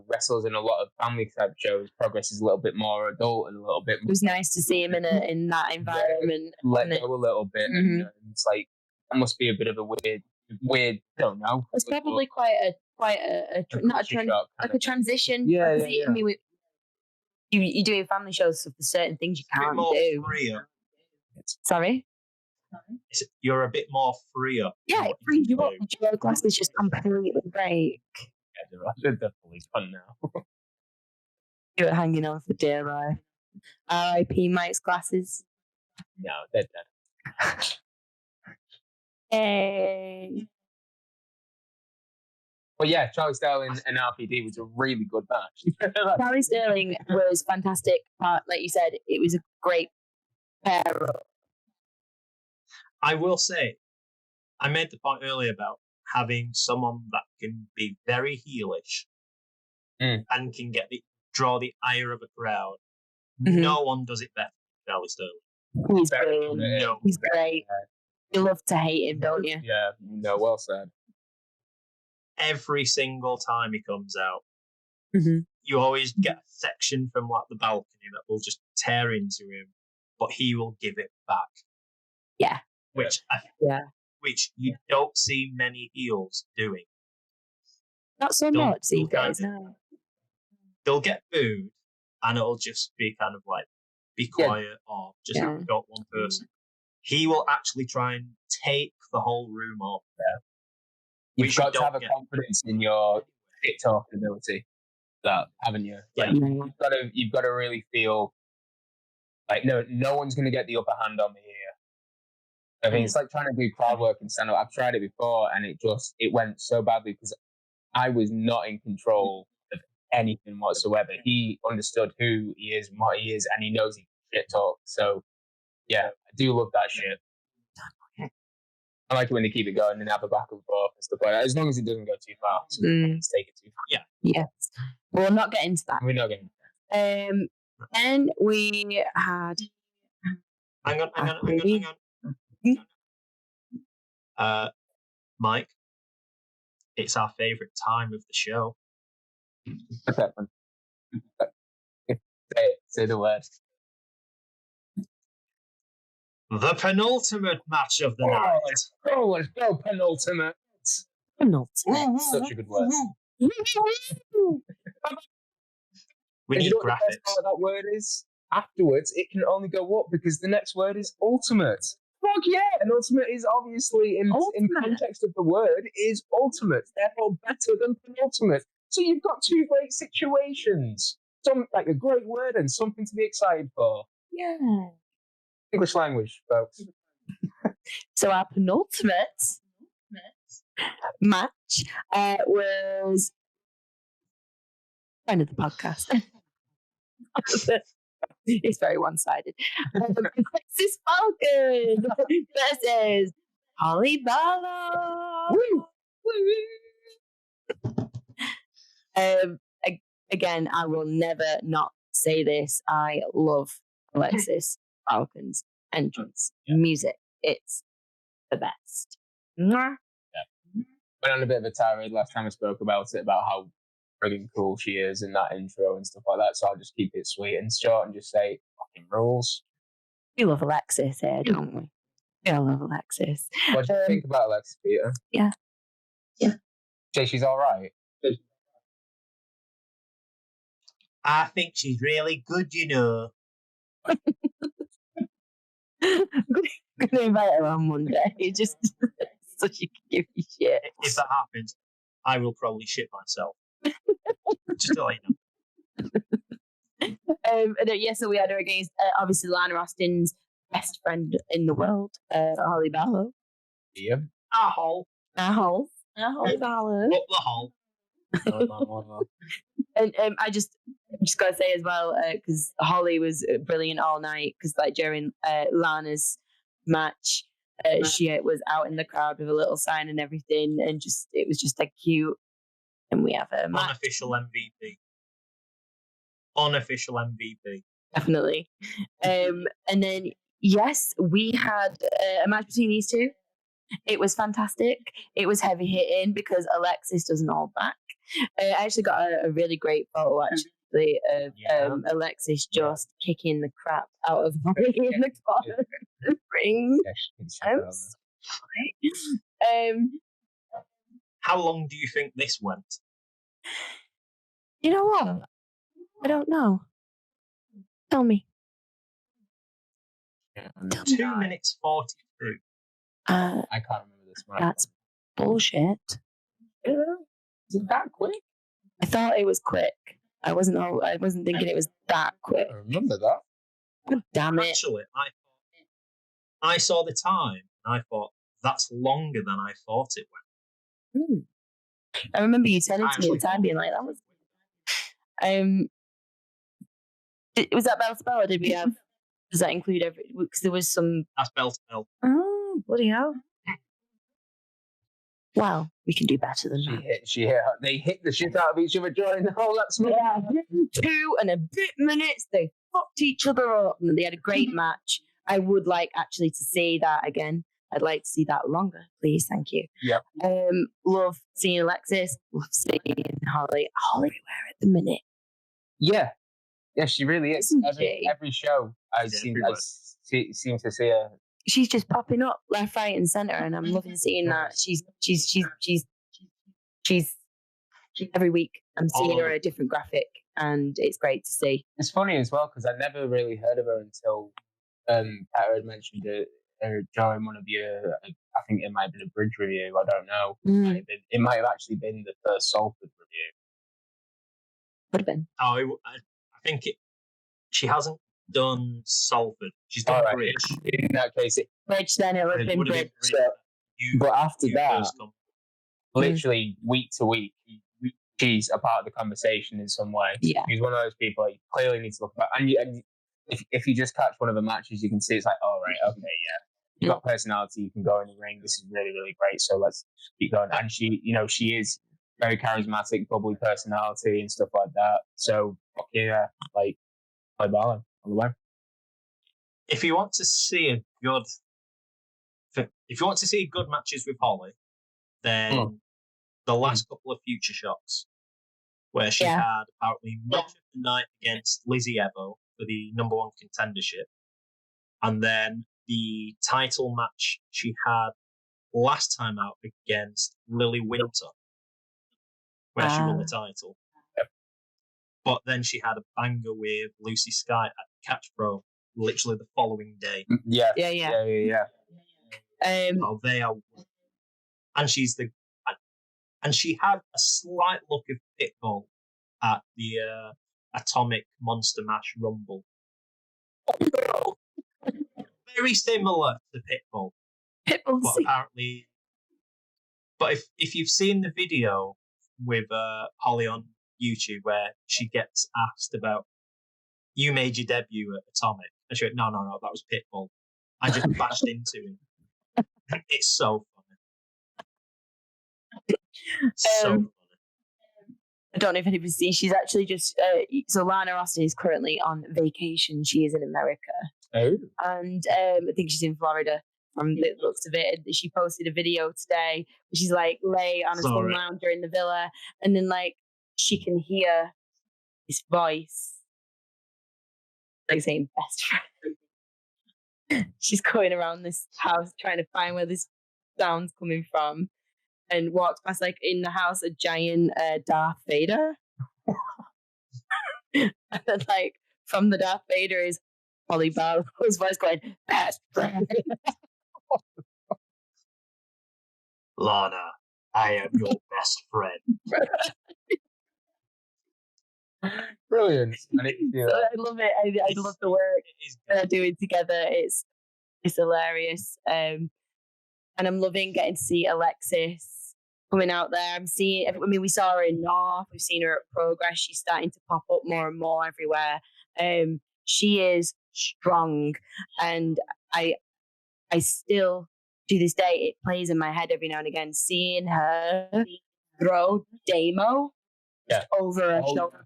wrestles in a lot of family type shows. Progress is a little bit more adult and a little bit. It was nice to see him in that environment. Let go a little bit. Mm-hmm. And it's like that must be a bit of a weird. I don't know. It's probably quite a transition. Yeah. I mean, you're doing family shows, so there's certain things you can't do. Freer. Sorry. You're a bit more freer. Yeah, it frees you up. Your glasses just completely break. Yeah, they're definitely fun now. You're hanging on for dear life. R.I.P. Mike's glasses. No, they're dead. Hey. Well, yeah, Charlie Sterling and RPD was a really good match. Charlie Sterling was fantastic. Like you said, it was a great pair. I will say, I made the point earlier about having someone that can be very heelish and can draw the ire of a crowd. Mm-hmm. No one does it better than Charlie Sterling. He's brilliant. No, he's great. You love to hate him, don't you? Yeah, no, well said. Every single time he comes out, mm-hmm. you always get a section from like the balcony that will just tear into him, but he will give it back. Yeah. Which you don't see many heels doing. Not so much these days, no. They'll get booed, and it'll just be kind of like, be quiet, or just got one person. He will actually try and take the whole room up. Yeah. You've got to have a confidence in your TikTok ability, haven't you? Like, you've got to really feel like no one's going to get the upper hand on me here. I mean, it's like trying to do crowd work and stand up. I've tried it before, and it went so badly because I was not in control of anything whatsoever. He understood who he is and what he is, and he knows he can shit talk. So, yeah, I do love that shit. I like it when they keep it going and have a back and forth and stuff like that, as long as it doesn't go too far. So let's take it too far. Yeah. Yes. We'll not get into that. We're not getting into that. Then we had... Hang on. Mike, it's our favourite time of the show. Okay. Say the word. The penultimate match of the night. Let's go, penultimate. Penultimate. Such a good word. We need graphics. What the best part of that word is? Afterwards, it can only go up because the next word is ultimate. Fuck yeah! And ultimate is obviously, in context of the word, is ultimate. Therefore, better than penultimate. So you've got two great situations. Like a great word and something to be excited for. Yeah. English language, folks. So our penultimate match was friend of the podcast. It's very one-sided. Alexis Falcon versus Holly Barlow. Again, I will never not say this. I love Alexis Falcon's entrance music. It's the best. Yeah. Went on a bit of a tirade last time I spoke about it, about how friggin' cool she is in that intro and stuff like that. So I'll just keep it sweet and short and just say fucking rules. We love Alexis here, don't we? We all love Alexis. What do you think about Alexis, Peter? Yeah. Say she's all right. I think she's really good, you know. I'm gonna invite her on Monday. Just so she can give you shit. If that happens, I will probably shit myself. Just to let you know. So we had her against obviously Lana Austin's best friend in the world, Holly Barlow. Yep. Holly Barlow. Up the hole. And I just gotta say as well, because Holly was brilliant all night. Because like during Lana's match, she was out in the crowd with a little sign and everything, and it was just like cute. And we have a match. Unofficial MVP. Definitely. And then yes, we had a match between these two. It was fantastic. It was heavy hitting because Alexis doesn't hold back. I actually got a really great photo actually of Alexis just kicking the crap out of Holly in the corner of the ring. How long do you think this went? You know what? I don't know. Tell me. 2 minutes 42. I can't remember this one. That's bullshit. Is it that quick? I thought it was quick. I wasn't thinking it was that quick. I remember that. God damn it. Actually, I saw the time and I thought that's longer than I thought it went. I remember you telling me at the time, being like, "That was." Was that bell to bell, or did we have? Does that include every? Because there was some. That's bell to bell. Oh, bloody hell! Wow, we can do better than that. They hit the shit out of each other during the whole that smoke. Yeah, 2 and a bit minutes. They fucked each other up, and they had a great match. I would like actually to see that again. I'd like to see that longer, please. Thank you. Yep. Love seeing Alexis. Love seeing Holly. Holly everywhere at the minute. Yeah. Yeah, she really is. Every show I seem to see her. She's just popping up left, right, and centre, and I'm loving seeing that. She's every week I'm seeing her a different graphic, and it's great to see. It's funny as well because I never really heard of her until Peter had mentioned it during one of your, I think it might have been a bridge review, I don't know. It might have actually been the first Salford review. Would have been. Oh, I think she hasn't done Salford. She's done Bridge. In that case, Bridge, then it would have been Bridge. But after that, literally week to week, she's a part of the conversation in some way. Yeah. She's one of those people you clearly need to look at. And if you just catch one of the matches, you can see it's like, oh, right, okay, yeah. You've got personality, you can go in the ring. This is really, really great. So let's keep going. And she is very charismatic, bubbly personality and stuff like that. So, yeah, like, play ball on the way. If you want to see good matches with Holly, then the last couple of Future Shocks, where she had apparently match of the night against Lizzie Evo for the number 1 contendership, and then the title match she had last time out against Lily Winter, where she won the title. But then she had a banger with Lucy Sky at Catch Pro literally the following day. Yeah. So they are, and she had a slight look of Pitbull at the Atomic Monster Mash Rumble. Very similar to Pitbull. But apparently, if you've seen the video with Holly on YouTube where she gets asked about, you made your debut at Atomic, and she went, no, that was Pitbull. I just bashed into him. It's so funny. So funny. I don't know if anybody's seen. She's actually just so Lana Austin is currently on vacation. She is in America, and I think she's in Florida. From the looks of it, she posted a video today. She's like lay on a swing lounger in the villa, and then like she can hear his voice, like saying "best friend." She's going around this house trying to find where this sound's coming from, and walks past like in the house a giant Darth Vader, and then like from the Darth Vader is Holly Barlow's voice going "best friend." Lana, I am your best friend. Brilliant. I love it. I love the work they're doing together. It's hilarious. And I'm loving getting to see Alexis coming out there. We saw her in North. We've seen her at Progress. She's starting to pop up more and more everywhere. She is strong, and I still, to this day, it plays in my head every now and again, seeing her throw Damo over her shoulder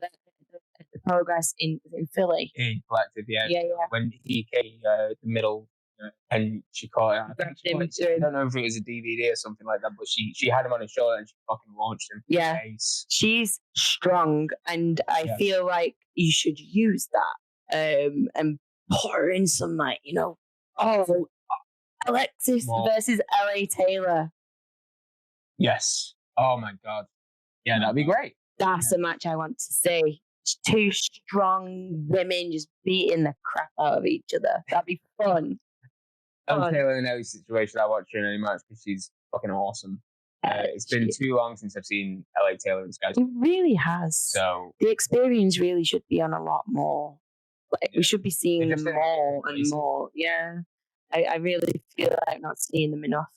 at the Progress in Philly. In Collective, yeah. When he came the middle and she caught it. I don't know if it was a DVD or something like that, but she had him on her shoulder and she fucking launched him. Yeah, she's strong, and I feel like you should use that and pour in some Alexis versus LA Taylor. Yes. Oh my God. Yeah, that'd be great. That's a match I want to see. Two strong women just beating the crap out of each other. That'd be fun. LA Taylor in any situation I watch her in any match because she's fucking awesome. It's been too long since I've seen LA Taylor and Sky. It really has. So the experience really should be on a lot more. Like we should be seeing them more and more. Yeah. I really feel like I'm not seeing them enough.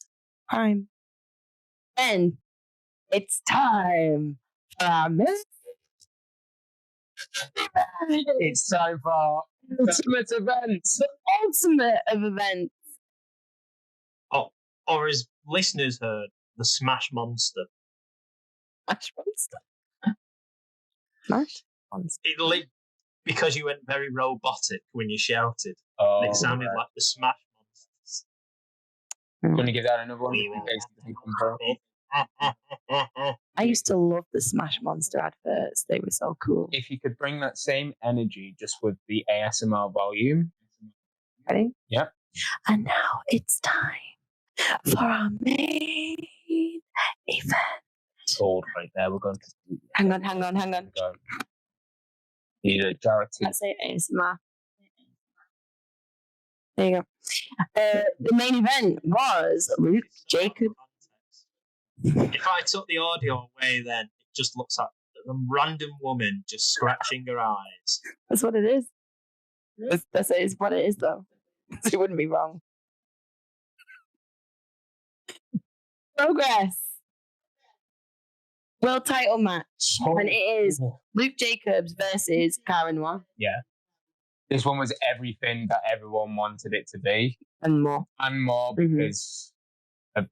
Time. And it's time for our It's time for ultimate events. The ultimate of events. Or as listeners heard, the Smash Monster. Smash Monster? Smash Monster. Because you went very robotic when you shouted. It sounded like the Smash Monsters. Going to give that another one? I used to love the Smash Monster adverts. They were so cool. If you could bring that same energy just with the ASMR volume. Ready? Yep. And now it's time for our main event. Gold right there. We're going to. Hang on. Need a charity. Let's say ASMR. There you go. The main event was Luke Jacob. If I took the audio away, then it just looks like a random woman just scratching her eyes. That's what it is. That's what it is, though. It wouldn't be wrong. Progress. World title match. And it is Luke Jacobs versus Karen Noir. Yeah. This one was everything that everyone wanted it to be. And more. Because of,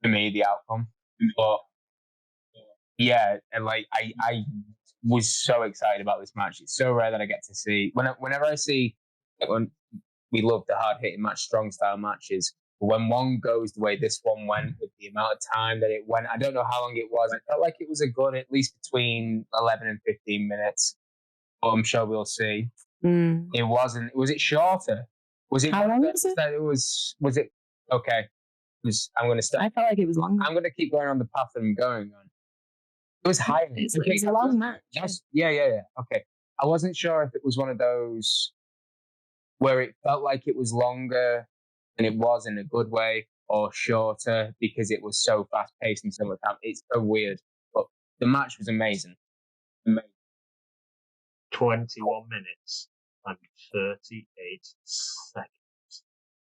for me, the outcome. But yeah, and like I was so excited about this match. It's so rare that I get to see whenever I see when we love the hard hitting match, strong style matches. But when one goes the way this one went, with the amount of time that it went, I don't know how long it was. I felt like it was a good at least between 11 and 15 minutes. But I'm sure we'll see. It wasn't. Was it shorter? Was it? How long was it? Was it? Okay. I'm going to start. I felt like it was longer. I'm going to keep going on the path that I'm going on. It was higher. It was a long match. Yeah. Okay. I wasn't sure if it was one of those where it felt like it was longer and it was in a good way, or shorter because it was so fast paced and so much time. It's so weird. But the match was amazing. 21 minutes and 38 seconds.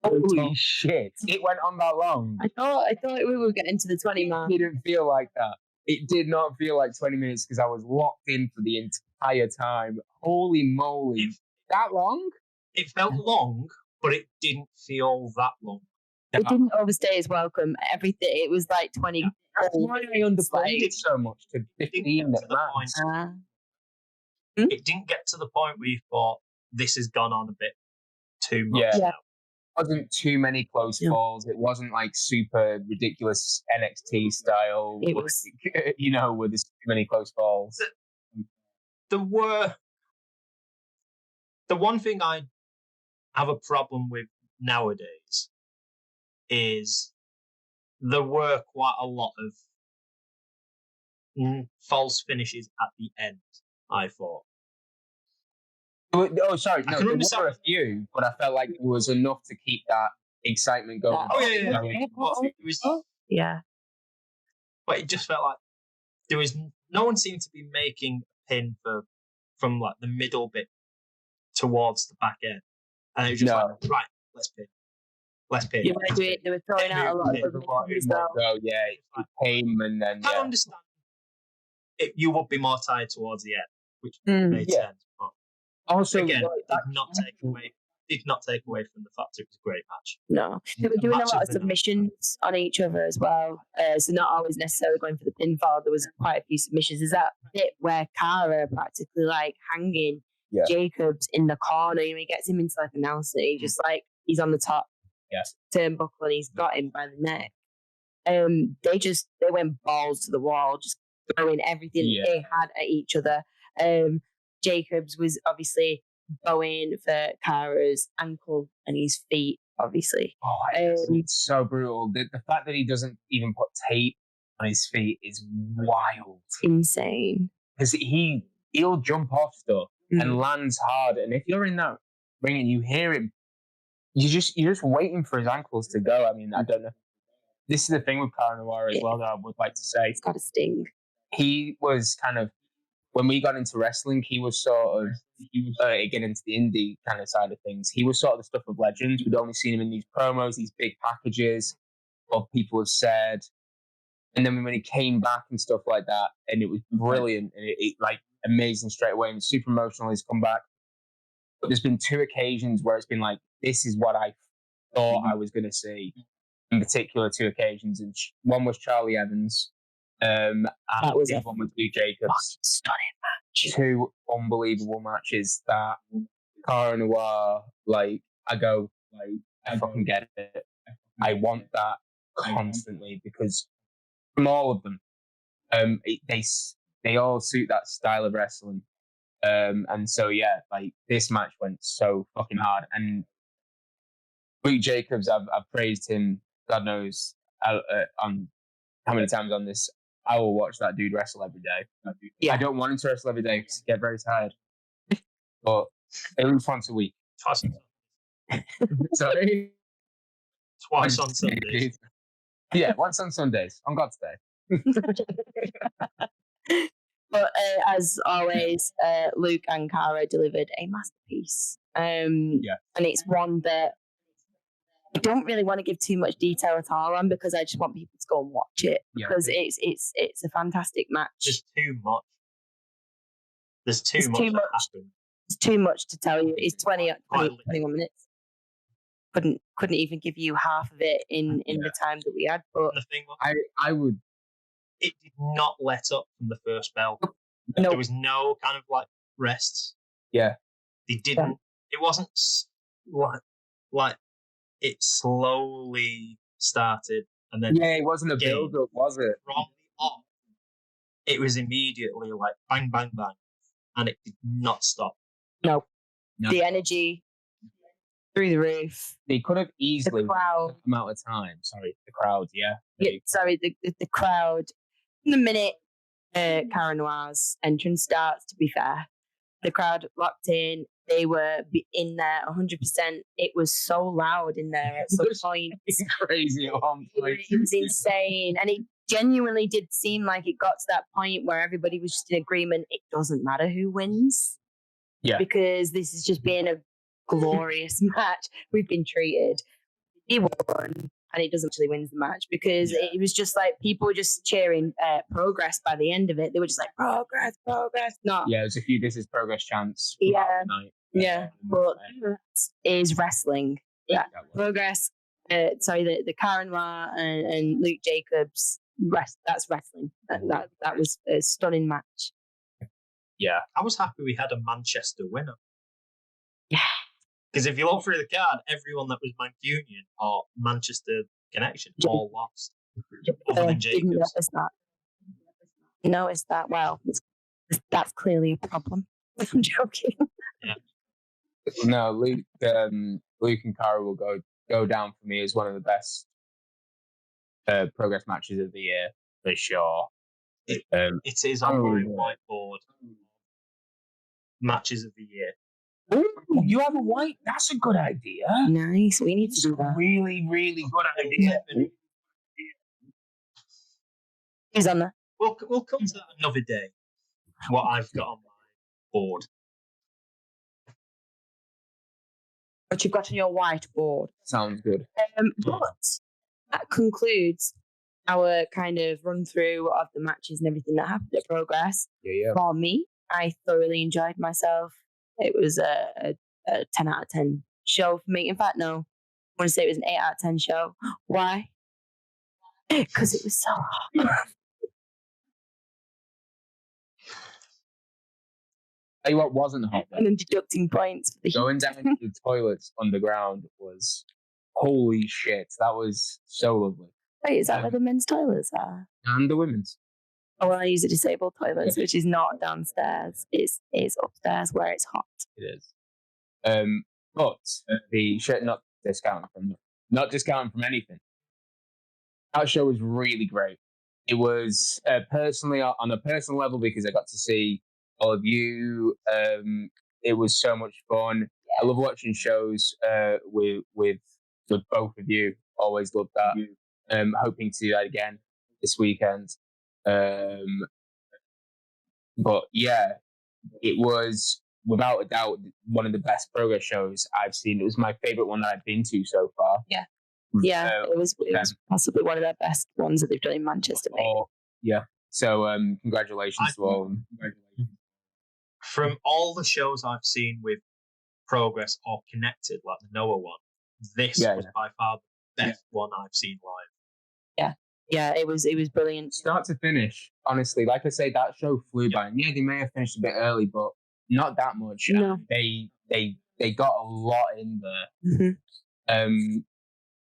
Holy shit. It went on that long. I thought we were getting to the 20 mark. It didn't feel like that. It did not feel like 20 minutes because I was locked in for the entire time. Holy moly. That long? It felt long, but it didn't feel that long. It didn't overstay its welcome. Everything. It was like 20. That's why I underplayed it so much to 15 minutes. It didn't get to the point where you thought this has gone on a bit too much now. It wasn't too many close falls. It wasn't like super ridiculous NXT style. It was, with too many close falls. The one thing I have a problem with nowadays is there were quite a lot of false finishes at the end, I thought. Oh, sorry. No, there were a few, but I felt like there was enough to keep that excitement going. Yeah. But it just felt like there was no one seemed to be making a pin from like the middle bit towards the back end, and it was just like, right, let's pin. Yeah, they were throwing out a lot of it came and then. I understand. You would be more tired towards the end, which made sense. But also, again, did not take away from the fact it was a great match. No, they were doing a lot of submissions on each other as well. So not always necessarily going for the pinfall. There was quite a few submissions. There's that bit where Cara practically like hanging Jacobs in the corner. He gets him into like a Nelson. He just like he's on the top turnbuckle and he's got him by the neck. They went balls to the wall, just throwing everything they had at each other. Jacobs was obviously going for Cara's ankle and his feet, obviously. It's so brutal. The fact that he doesn't even put tape on his feet is wild. Insane. Because he'll jump off stuff and lands hard. And if you're in that ring and you hear him, you're just waiting for his ankles to go. I mean, I don't know. This is the thing with Cara Noir as well that I would like to say. It's got a sting. He was kind of, when we got into wrestling, he was sort of, again, into the indie kind of side of things. He was sort of the stuff of legends. We'd only seen him in these promos, these big packages, what people have said. And then when he came back and stuff like that, and it was brilliant, and it like amazing straight away, and super emotional, he's come back. But there's been 2 occasions where it's been like, this is what I thought I was going to see. In particular, 2 occasions. And one was Charlie Evans. And that was one with Luke Jacobs. Stunning match. 2 unbelievable matches that Cara Noir, like, I fucking get it. I want that constantly because from all of them, they all suit that style of wrestling. And so, like, this match went so fucking hard. And Luke Jacobs, I've praised him, God knows, on how many times on this I will watch that dude wrestle every day. Yeah. I don't want him to wrestle every day because I get very tired. But at least once a week. Twice. Sorry? Twice on Sundays. Yeah, once on Sundays. On God's Day. But as always, Luke and Cara delivered a masterpiece. And it's one that I don't really want to give too much detail at all on because I just want people to go and watch it because it's a fantastic match. There's too much. There's too much. It's too much to tell you. It's 21 minutes. Couldn't even give you half of it in the time that we had. But the thing was, I would. It did not let up from the first bell. No. There was no kind of like rests. Yeah. They didn't. Yeah. It wasn't like it slowly started and then. Yeah, it wasn't a build up, was it? From the off, it was immediately like bang, bang, bang, and it did not stop. No. The energy through the roof. They could have easily the crowd amount of time. Sorry, the crowd. Yeah. Sorry, the crowd. In the minute Cara Noir's entrance starts, to be fair, the crowd locked in. They were in there 100%. It was so loud in there at some point. It's crazy at one point. It was insane. And it genuinely did seem like it got to that point where everybody was just in agreement. It doesn't matter who wins. Yeah. Because this has just been a glorious match. We've been treated. He won. And he doesn't actually win the match because it was just like people were just cheering Progress by the end of it. They were just like, Progress. Not. Yeah, there's a few This Is Progress chants. Yeah. But that is wrestling. Yeah. Progress. The Cara Noir and Luke Jacobs. That's wrestling. That was a stunning match. Yeah. I was happy we had a Manchester winner. Yeah. Because if you look through the card, everyone that was Mancunian or Manchester connection all lost. Other than Jacobs. Notice that. Well, that's clearly a problem. I'm joking. Yeah. No, Luke and Cara will go down for me as one of the best Progress matches of the year for sure. It is on my whiteboard. Matches of the year. Ooh, you have a white. That's a good idea. Nice. We need to do that. Really, really good idea. Who's on there? We'll come to that another day. What I've got on my board. What you've got on your whiteboard. Sounds good. But that concludes our kind of run through of the matches and everything that happened at Progress. Yeah. For me, I thoroughly enjoyed myself. It was a 10 out of 10 show for me. In fact, no. I want to say it was an 8 out of 10 show. Why? Because it was so hot. Tell you what wasn't hot. And then deducting points for the going down to the toilets underground was holy shit. That was so lovely. Wait, is that where the men's toilets are? And the women's. Oh, well, I use a disabled toilets, which is not downstairs. It's upstairs where it's hot. It is. But the shit not discounting from anything. That show was really great. It was personally on a personal level because I got to see all of you. It was so much fun. Yeah. I love watching shows with both of you. Always loved that. Hoping to do that again this weekend. But yeah, it was without a doubt one of the best Progress shows I've seen. It was my favorite one that I've been to so far. Yeah. It was possibly one of the best ones that they've done in Manchester. Yeah. So congratulations to all of them. From all the shows I've seen with Progress or connected, like the Noah one, this was by far the best one I've seen live. Yeah, it was brilliant. Start to finish, honestly. Like I say, that show flew by. And they may have finished a bit early, but not that much. No. They got a lot in there. Mm-hmm.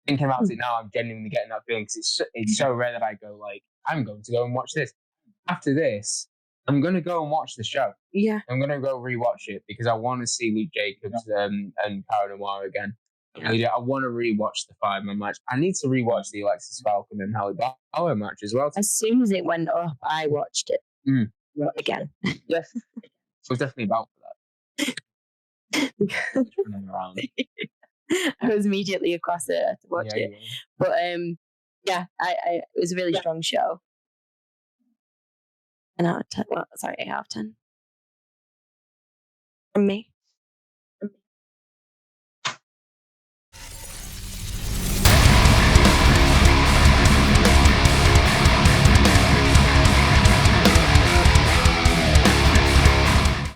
Thinking about it now, I'm genuinely getting that feeling because it's so rare that I go like, I'm going to go and watch this. After this, I'm going to go and watch the show. Yeah. I'm going to go rewatch it because I want to see Luke Jacobs and Cara Noir again. I want to rewatch the 5-man match. I need to rewatch the Alexis Falcon and Halle Bauer match as well. As soon as it went up, I watched it again. Yes, I was definitely about for that. Around. I was immediately across it to watch it. Yeah. But it was a really strong show. An out of 10. Well, sorry, 8 out of 10 from me.